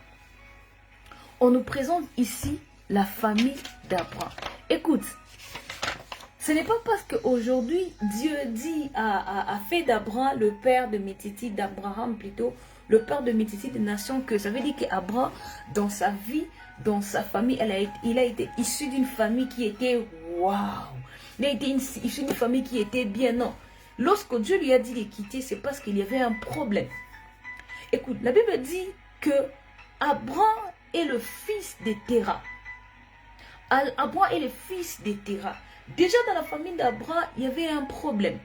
On nous présente ici la famille d'Abraham. Écoute, ce n'est pas parce qu'aujourd'hui Dieu dit a fait d'Abraham le père de Métiti, d'Abraham plutôt, le père de Métiti des nations, que ça veut dire qu'Abraham, dans sa vie, dans sa famille, il a été issu d'une famille qui était waouh. Il a été issu d'une famille qui était bien, non. Lorsque Dieu lui a dit de quitter, c'est parce qu'il y avait un problème. Écoute, la Bible dit que Abraham est le fils de Terah. Abraham est le fils de Terah. Déjà dans la famille d'Abraham, il y avait un problème.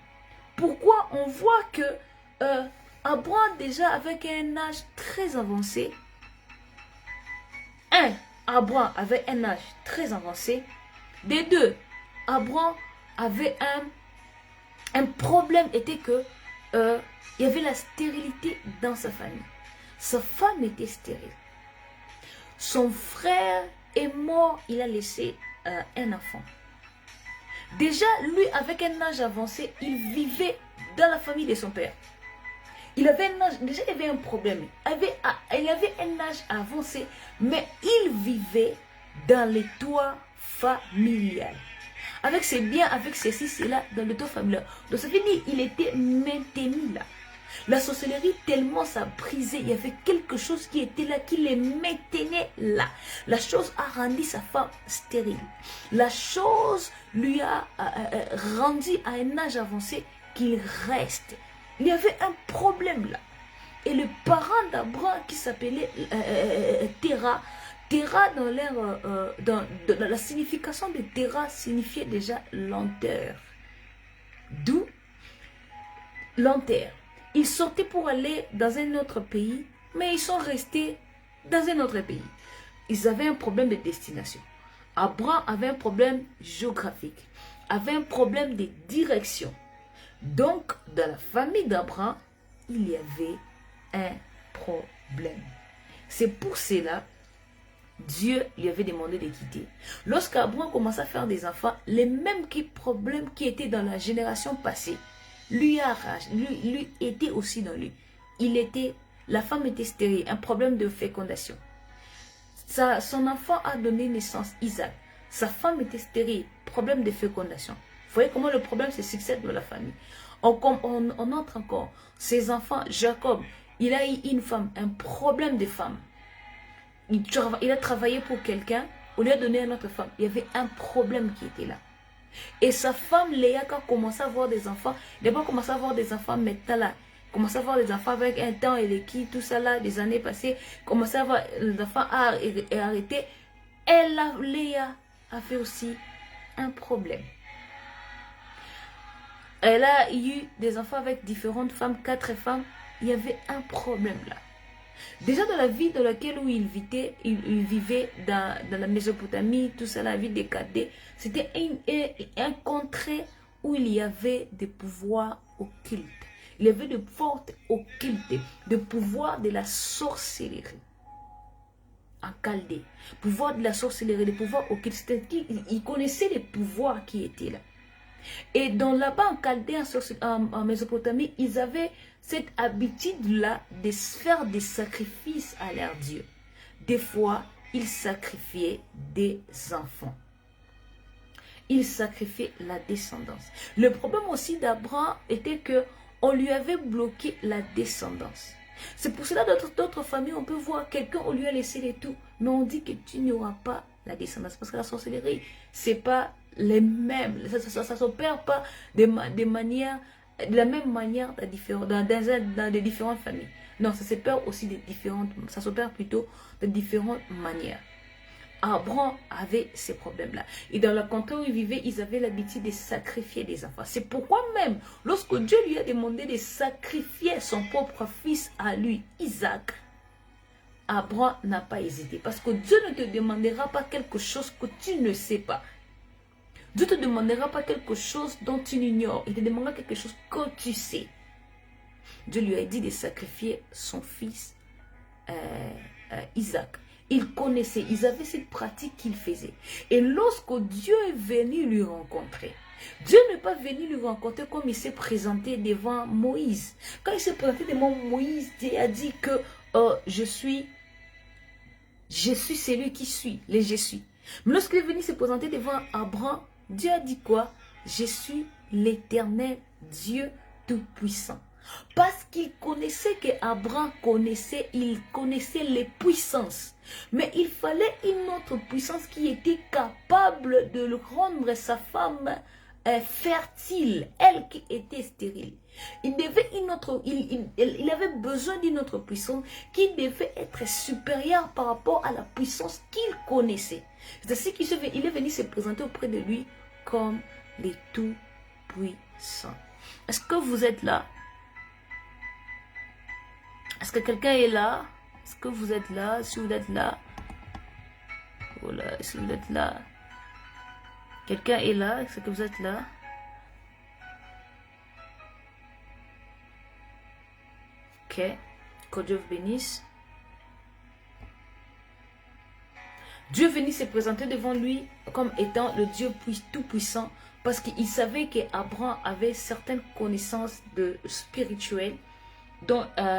Pourquoi? On voit que Abraham, déjà avec un âge très avancé, Abraham avait un âge très avancé. Des deux, Abraham avait un problème était que il y avait la stérilité dans sa famille. Sa femme était stérile. Son frère est mort, il a laissé un enfant. Déjà, lui, avec un âge avancé, il vivait dans la famille de son père. Il avait un âge, déjà il avait un problème. Il avait un âge avancé, mais il vivait dans les toits familiales. Avec ses biens, avec ceci, cela, dans le toit familial. Donc ça veut dire qu'il était maintenu là. La sorcellerie tellement ça brisé, il y avait quelque chose qui était là, qui les maintenait là. La chose a rendu sa femme stérile. La chose lui a rendu à un âge avancé qu'il reste. Il y avait un problème là. Et le parent d'Abraham qui s'appelait Terah, Terah dans la signification de Terah signifiait déjà lenteur. D'où lenteur. Ils sortaient pour aller dans un autre pays, mais ils sont restés dans un autre pays. Ils avaient un problème de destination. Abraham avait un problème géographique, avait un problème de direction. Donc, dans la famille d'Abraham, il y avait un problème. C'est pour cela Dieu lui avait demandé de quitter. Lorsqu'Abraham commençait à faire des enfants, les mêmes problèmes qui étaient dans la génération passée, lui était aussi dans lui. La femme était stérile, un problème de fécondation. Son enfant a donné naissance, Isaac. Sa femme était stérile, problème de fécondation. Vous voyez comment le problème se succède dans la famille. On entre encore. Ses enfants, Jacob, il a eu une femme, un problème de femme. Il a travaillé pour quelqu'un, on lui a donné une autre femme. Il y avait un problème qui était là. Et sa femme, Léa, quand a commencé à avoir des enfants, il n'a pas commencé à avoir des enfants maintenant là. Commencé à avoir des enfants avec un temps et l'équipe, tout ça là, des années passées. Commencé à avoir des enfants et arrêté. Léa a fait aussi un problème. Elle a eu des enfants avec différentes femmes, 4 femmes. Il y avait un problème là. Déjà dans la ville dans laquelle où il vivait dans la Mésopotamie, tout ça, la ville des Chaldées, c'était un contrée où il y avait des pouvoirs occultes. Il y avait de fortes occultes, de pouvoirs de la sorcellerie. En Chaldée, pouvoir de la sorcellerie, des pouvoirs occultes, c'est-à-dire qu'il connaissait les pouvoirs qui étaient là. Et là-bas en Chaldée, en Mésopotamie, ils avaient cette habitude-là de faire des sacrifices à leur Dieu. Des fois, ils sacrifiaient des enfants. Ils sacrifiaient la descendance. Le problème aussi d'Abraham était que on lui avait bloqué la descendance. C'est pour cela dans d'autres familles, on peut voir quelqu'un, on lui a laissé les tout, mais on dit que tu n'auras pas la descendance. Parce que la sorcellerie, c'est pas les mêmes. Ça ne s'opère pas de la même manière dans des différentes familles. Non, ça s'opère aussi ça s'opère plutôt de différentes manières. Abraham avait ces problèmes-là. Et dans le canton où il vivait, ils avaient l'habitude de sacrifier des enfants. C'est pourquoi même, lorsque Dieu lui a demandé de sacrifier son propre fils à lui, Isaac, Abraham n'a pas hésité. Parce que Dieu ne te demandera pas quelque chose que tu ne sais pas. Dieu ne te demandera pas quelque chose dont tu ignores. Il te demandera quelque chose que tu sais. Dieu lui a dit de sacrifier son fils Isaac. Ils connaissaient, ils avaient cette pratique qu'ils faisaient. Et lorsque Dieu est venu lui rencontrer, Dieu n'est pas venu lui rencontrer comme il s'est présenté devant Moïse. Quand il s'est présenté devant Moïse, Dieu a dit que je suis celui qui suis, les je suis. Mais lorsqu'il est venu se présenter devant Abraham, Dieu a dit quoi? Je suis l'Éternel Dieu Tout-Puissant. Parce qu'il connaissait qu'Abraham connaissait, il connaissait les puissances. Mais il fallait une autre puissance qui était capable de le rendre sa femme fertile, elle qui était stérile. Il avait besoin d'une autre puissance qui devait être supérieure par rapport à la puissance qu'il connaissait. C'est ainsi qu'il est venu se présenter auprès de lui comme les tout-puissants. Est-ce que vous êtes là? Est-ce que quelqu'un est là? Est-ce que vous êtes là? Si vous êtes là, voilà, si vous êtes là, quelqu'un est là? Est-ce que vous êtes là? Ok, que Dieu vous bénisse. Dieu venait se présenter devant lui comme étant le Dieu tout-puissant parce qu'il savait qu'Abraham avait certaines connaissances spirituelles dont il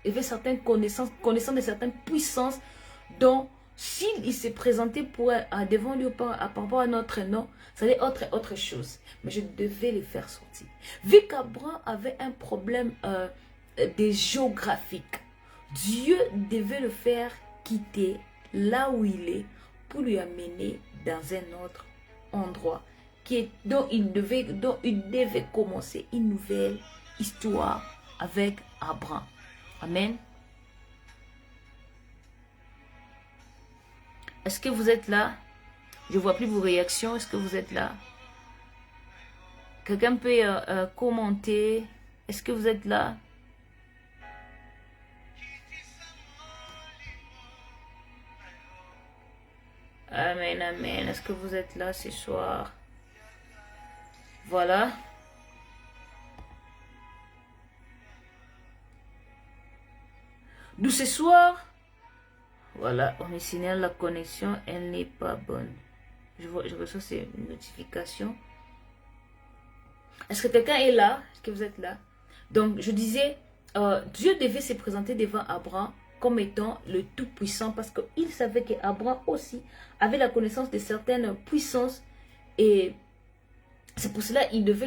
avait certaines connaissances de certaines puissances dont s'il se présentait devant lui par rapport à notre nom, ça allait être autre chose. Mais je devais les faire sortir. Vu qu'Abraham avait un problème géographique, Dieu devait le faire quitter là où il est pour lui amener dans un autre endroit dont il devait commencer une nouvelle histoire avec Abraham. Amen. Est-ce que vous êtes là? Je ne vois plus vos réactions. Est-ce que vous êtes là? Quelqu'un peut commenter. Est-ce que vous êtes là? Amen, amen. Est-ce que vous êtes là ce soir? Voilà. D'où ce soir, voilà, on me signale la connexion, elle n'est pas bonne. Je reçois ces notifications. Est-ce que quelqu'un est là? Est-ce que vous êtes là? Donc, je disais, Dieu devait se présenter devant Abraham comme étant le Tout-Puissant parce qu'il savait qu'Abraham aussi avait la connaissance de certaines puissances et c'est pour cela qu'il devait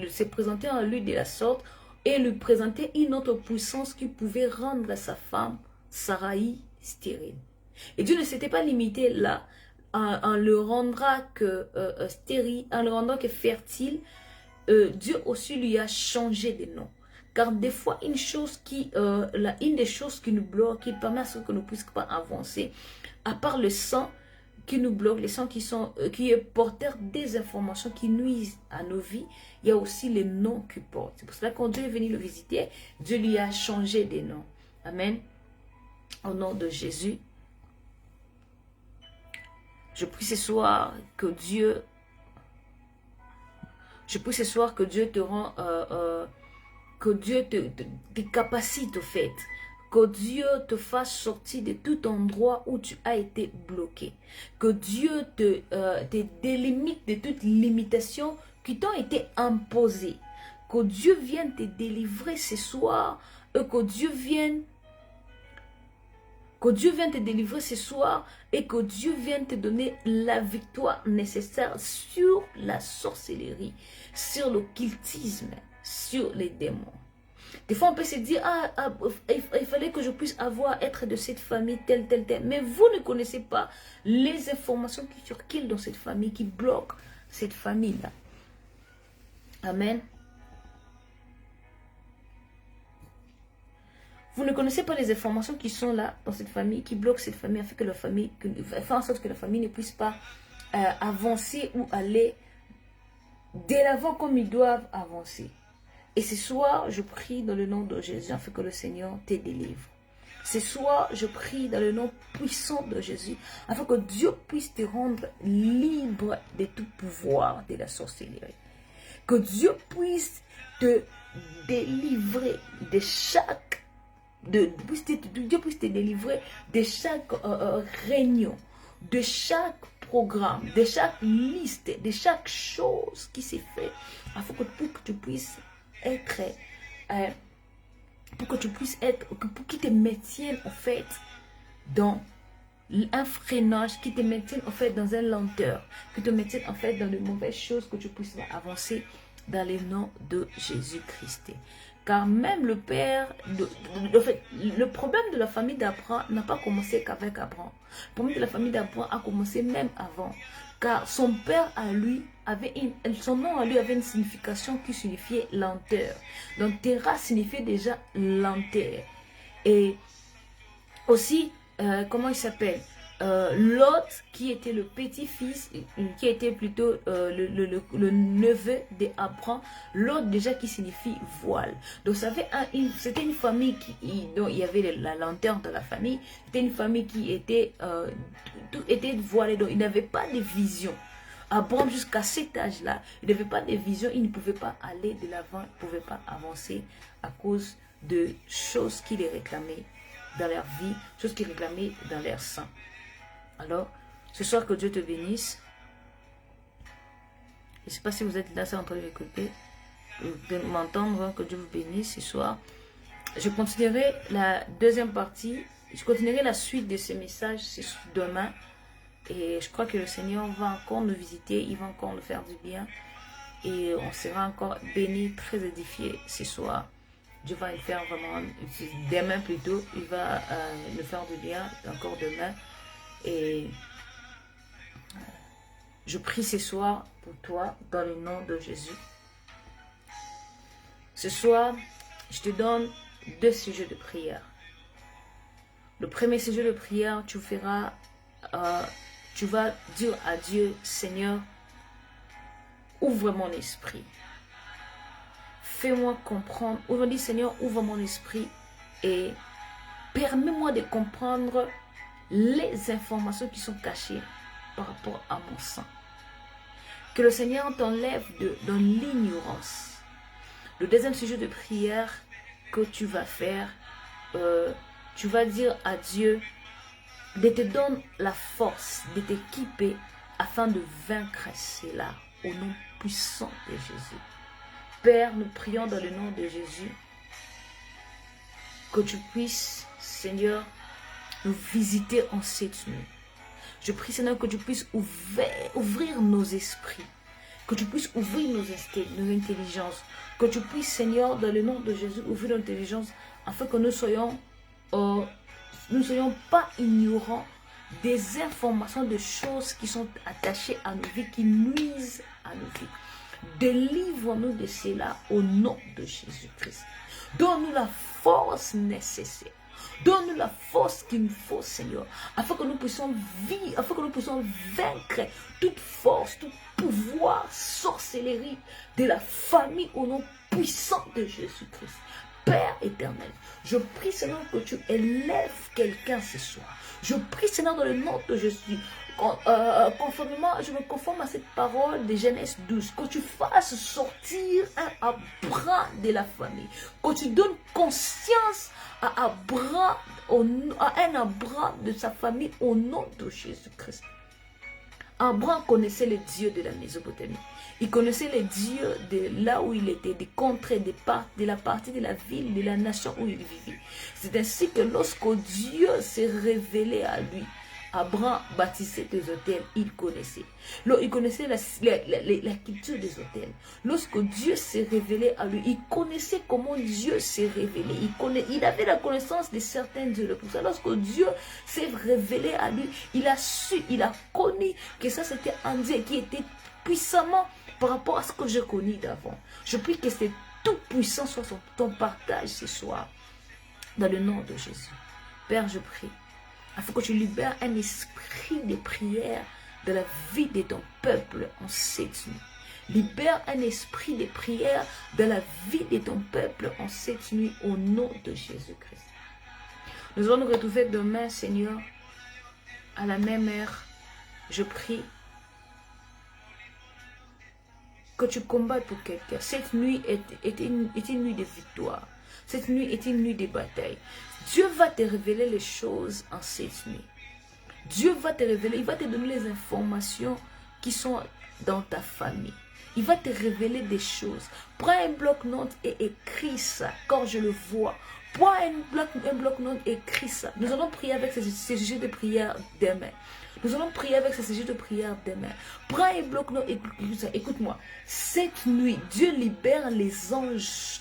se présenter en lui de la sorte et lui présenter une autre puissance qui pouvait rendre sa femme Sarai stérile. Et Dieu ne s'était pas limité là en le rendant que stérile, en le rendant que fertile. Dieu aussi lui a changé de nom. Car des fois, une des choses qui nous bloque, qui permet à ce que nous ne puissions pas avancer, à part le sang, qui nous bloquent, les sons qui est porteur des informations qui nuisent à nos vies. Il y a aussi les noms qui portent. C'est pour cela que quand Dieu est venu le visiter, Dieu lui a changé des noms. Amen. Au nom de Jésus. Je prie ce soir que Dieu... Je prie ce soir que Dieu te rend... que Dieu te capacite au fait. Que Dieu te fasse sortir de tout endroit où tu as été bloqué. Que Dieu te délimite de toutes limitations qui t'ont été imposées. Que Dieu vienne te délivrer ce soir. Et que Dieu vienne te délivrer ce soir. Et que Dieu vienne te donner la victoire nécessaire sur la sorcellerie, sur l'occultisme, sur les démons. Des fois, on peut se dire, il fallait que je puisse être de cette famille, telle. Mais vous ne connaissez pas les informations qui circulent dans cette famille, qui bloquent cette famille-là. Amen. Vous ne connaissez pas les informations qui sont là dans cette famille, qui bloquent cette famille, afin que fait en sorte que la famille ne puisse pas avancer ou aller de l'avant comme ils doivent avancer. Et ce soir, je prie dans le nom de Jésus, afin que le Seigneur te délivre. Ce soir, je prie dans le nom puissant de Jésus, afin que Dieu puisse te rendre libre de tout pouvoir de la sorcellerie. Que Dieu puisse te délivrer de chaque... Dieu puisse te délivrer de chaque réunion, de chaque programme, de chaque liste, de chaque chose qui s'est fait, afin que tu puisses être, pour qu'il te maintienne en fait dans un freinage, qui te maintienne en fait dans une lenteur, qui te maintienne en fait dans de mauvaises choses, que tu puisses avancer dans le nom de Jésus-Christ. Car même le père, le problème de la famille d'Abraham n'a pas commencé qu'avec Abraham. Le problème de la famille d'Abraham a commencé même avant. Car son père à lui son nom à lui avait une signification qui signifiait lenteur. Donc Terah signifiait déjà lenteur. Et aussi, comment il s'appelle, Lot, qui était le petit-fils, qui était plutôt le neveu d'Abraham. Lot déjà qui signifie voile. Donc c'était une famille dont il y avait la lanterne de la famille. C'était une famille qui était, tout était voilé, donc il n'avait pas de vision. Abraham, jusqu'à cet âge-là, il n'avait pas de vision, il ne pouvait pas aller de l'avant, il ne pouvait pas avancer à cause de choses qui les réclamaient dans leur vie, choses qui réclamaient dans leur sang. Alors, ce soir, que Dieu te bénisse. Je ne sais pas si vous êtes là, c'est en train d'écouter, de m'entendre, que Dieu vous bénisse ce soir. Je continuerai la deuxième partie, je continuerai la suite de ces messages demain. Et je crois que le Seigneur va encore nous visiter, il va encore nous faire du bien. Et on sera encore bénis, très édifiés ce soir. Dieu va le faire vraiment, demain plutôt, il va nous faire du bien, encore demain. Et je prie ce soir pour toi, dans le nom de Jésus. Ce soir, je te donne 2 sujets de prière. Le premier sujet de prière, tu vas dire à Dieu, Seigneur, ouvre mon esprit. Fais-moi comprendre. Aujourd'hui, Seigneur, ouvre mon esprit et permets-moi de comprendre les informations qui sont cachées par rapport à mon sang. Que le Seigneur t'enlève dans l'ignorance. Le deuxième sujet de prière que tu vas faire, tu vas dire à Dieu de te donner la force, de t'équiper afin de vaincre cela au nom puissant de Jésus. Père, nous prions dans le nom de Jésus que tu puisses, Seigneur, nous visiter en cette nuit. Je prie, Seigneur, que tu puisses ouvrir nos esprits, que tu puisses ouvrir nos intelligences, que tu puisses, Seigneur, dans le nom de Jésus, ouvrir nos intelligences afin que nous soyons pas ignorants des informations, des choses qui sont attachées à nos vies, qui nuisent à nos vies. Délivre-nous de cela au nom de Jésus-Christ. Donne-nous la force nécessaire. Donne la force qu'il nous faut, Seigneur, afin que nous puissions vivre, afin que nous puissions vaincre toute force, tout pouvoir, sorcellerie de la famille au nom puissant de Jésus-Christ. Père éternel, je prie, Seigneur, que tu élèves quelqu'un ce soir. Je prie, Seigneur, dans le nom de Jésus, conformément, je me conforme à cette parole de Genèse 12, que tu fasses sortir un Abraham de la famille, que tu donnes conscience à Abraham, à un Abraham de sa famille au nom de Jésus-Christ. Abraham connaissait le Dieu de la Mésopotamie. Il connaissait les dieux de là où il était, des contrées, de la partie de la ville, de la nation où il vivait. C'est ainsi que lorsque Dieu s'est révélé à lui, Abraham bâtissait des hôtels, il connaissait. Il connaissait la culture des hôtels. Lorsque Dieu s'est révélé à lui, il connaissait comment Dieu s'est révélé. Il avait la connaissance de certains dieux. Pour ça, lorsque Dieu s'est révélé à lui, il a connu que ça c'était un Dieu qui était puissamment par rapport à ce que je connais d'avant. Je prie que c'est tout puissant soit ton partage ce soir. Dans le nom de Jésus. Père, je prie afin que tu libères un esprit de prière de la vie de ton peuple en cette nuit. Libère un esprit de prière de la vie de ton peuple en cette nuit au nom de Jésus-Christ. Nous allons nous retrouver demain, Seigneur, à la même heure. Je prie que tu combattes pour quelqu'un. Cette nuit est une nuit de victoire. Cette nuit est une nuit de bataille. Dieu va te révéler les choses en cette nuit. Dieu va te révéler, il va te donner les informations qui sont dans ta famille. Il va te révéler des choses. Prends un bloc-notes et écris ça quand je le vois. Prends un bloc-notes et écris ça. Nous allons prier avec ces sujets de prière demain. Nous allons prier avec ces sujets de prière demain. Prends un bloc-notes et écoute ça. Écoute-moi. Cette nuit, Dieu libère les anges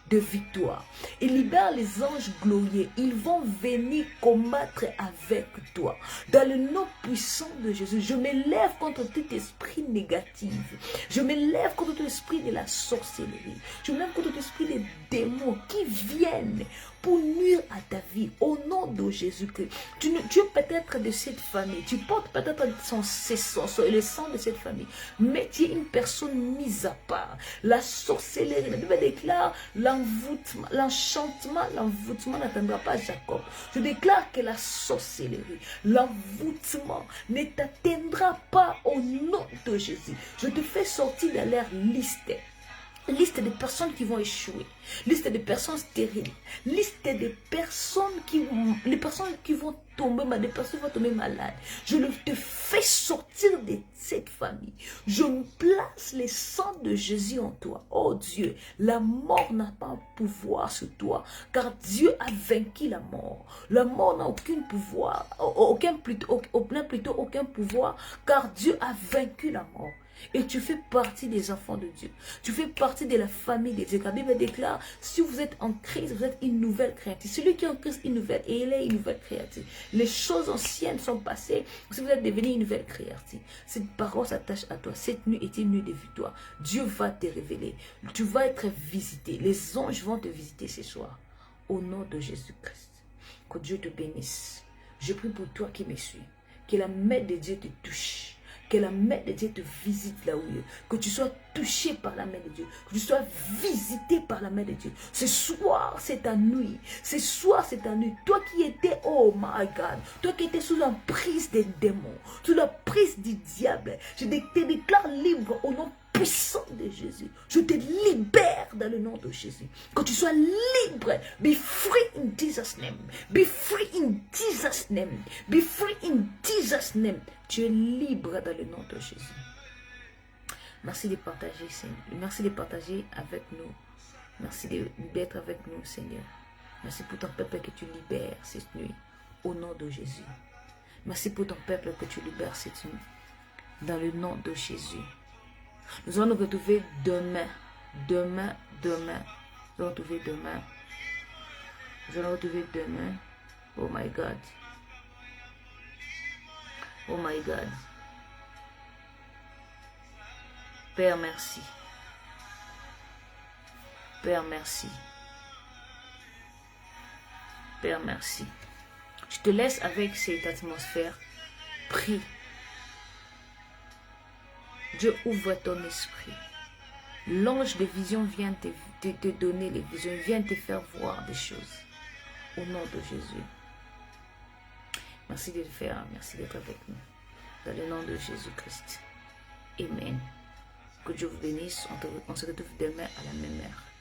de victoire. Il libère les anges glorieux. Ils vont venir combattre avec toi. Dans le nom puissant de Jésus, je m'élève contre tout esprit négatif. Je m'élève contre tout esprit de la sorcellerie. Je m'élève contre tout esprit des démons qui viennent pour nuire à ta vie. Au nom de Jésus-Christ. Tu es peut-être de cette famille. Tu portes peut-être le sang de cette famille. Mais tu es une personne mise à part. La sorcellerie, la Bible déclare l'enchantement, l'envoûtement n'atteindra pas Jacob. Je déclare que la sorcellerie, l'envoûtement ne t'atteindra pas au nom de Jésus. Je te fais sortir de leur liste. Liste des personnes qui vont échouer. Liste des personnes stériles. Liste des personnes les personnes qui vont tomber malades. Des personnes qui vont tomber malades. Je te fais sortir de cette famille. Je place le sang de Jésus en toi. Oh Dieu, la mort n'a pas un pouvoir sur toi. Car Dieu a vaincu la mort. La mort n'a aucun pouvoir. Aucun pouvoir. Car Dieu a vaincu la mort. Et tu fais partie des enfants de Dieu. Tu fais partie de la famille de Dieu. La Bible déclare, si vous êtes en Christ, vous êtes une nouvelle créature. Celui qui est en Christ est une nouvelle, et il est une nouvelle créature. Les choses anciennes sont passées, si vous êtes devenu une nouvelle créature. Cette parole s'attache à toi. Cette nuit est une nuit de victoire. Dieu va te révéler. Tu vas être visité. Les anges vont te visiter ce soir. Au nom de Jésus-Christ. Que Dieu te bénisse. Je prie pour toi qui me suis. Que la main de Dieu te touche. Que la main de Dieu te visite là où il est. Que tu sois touché par la main de Dieu. Que tu sois visité par la main de Dieu. Ce soir, c'est ta nuit. Ce soir, c'est ta nuit. Toi qui étais, oh my God. Toi qui étais sous l'emprise des démons. Sous la prise du diable. Je te déclare libre au nom puissant de Jésus. Je te libère dans le nom de Jésus. Que tu sois libre. Be free in Jesus' name. Be free in Jesus' name. Be free in Jesus' name. Tu es libre dans le nom de Jésus. Merci de partager, Seigneur. Merci de partager avec nous. Merci d'être avec nous, Seigneur. Merci pour ton peuple que tu libères cette nuit. Au nom de Jésus. Merci pour ton peuple que tu libères cette nuit. Dans le nom de Jésus. Nous allons nous retrouver demain. Demain. Nous allons nous retrouver demain. Nous allons nous retrouver demain. Oh my God. Oh my God. Père, merci. Père, merci. Père, merci. Je te laisse avec cette atmosphère. Prie. Dieu ouvre ton esprit. L'ange de vision vient te donner les visions, vient te faire voir des choses. Au nom de Jésus. Merci de le faire, merci d'être avec nous. Dans le nom de Jésus-Christ. Amen. Que Dieu vous bénisse. On se retrouve demain à la même heure.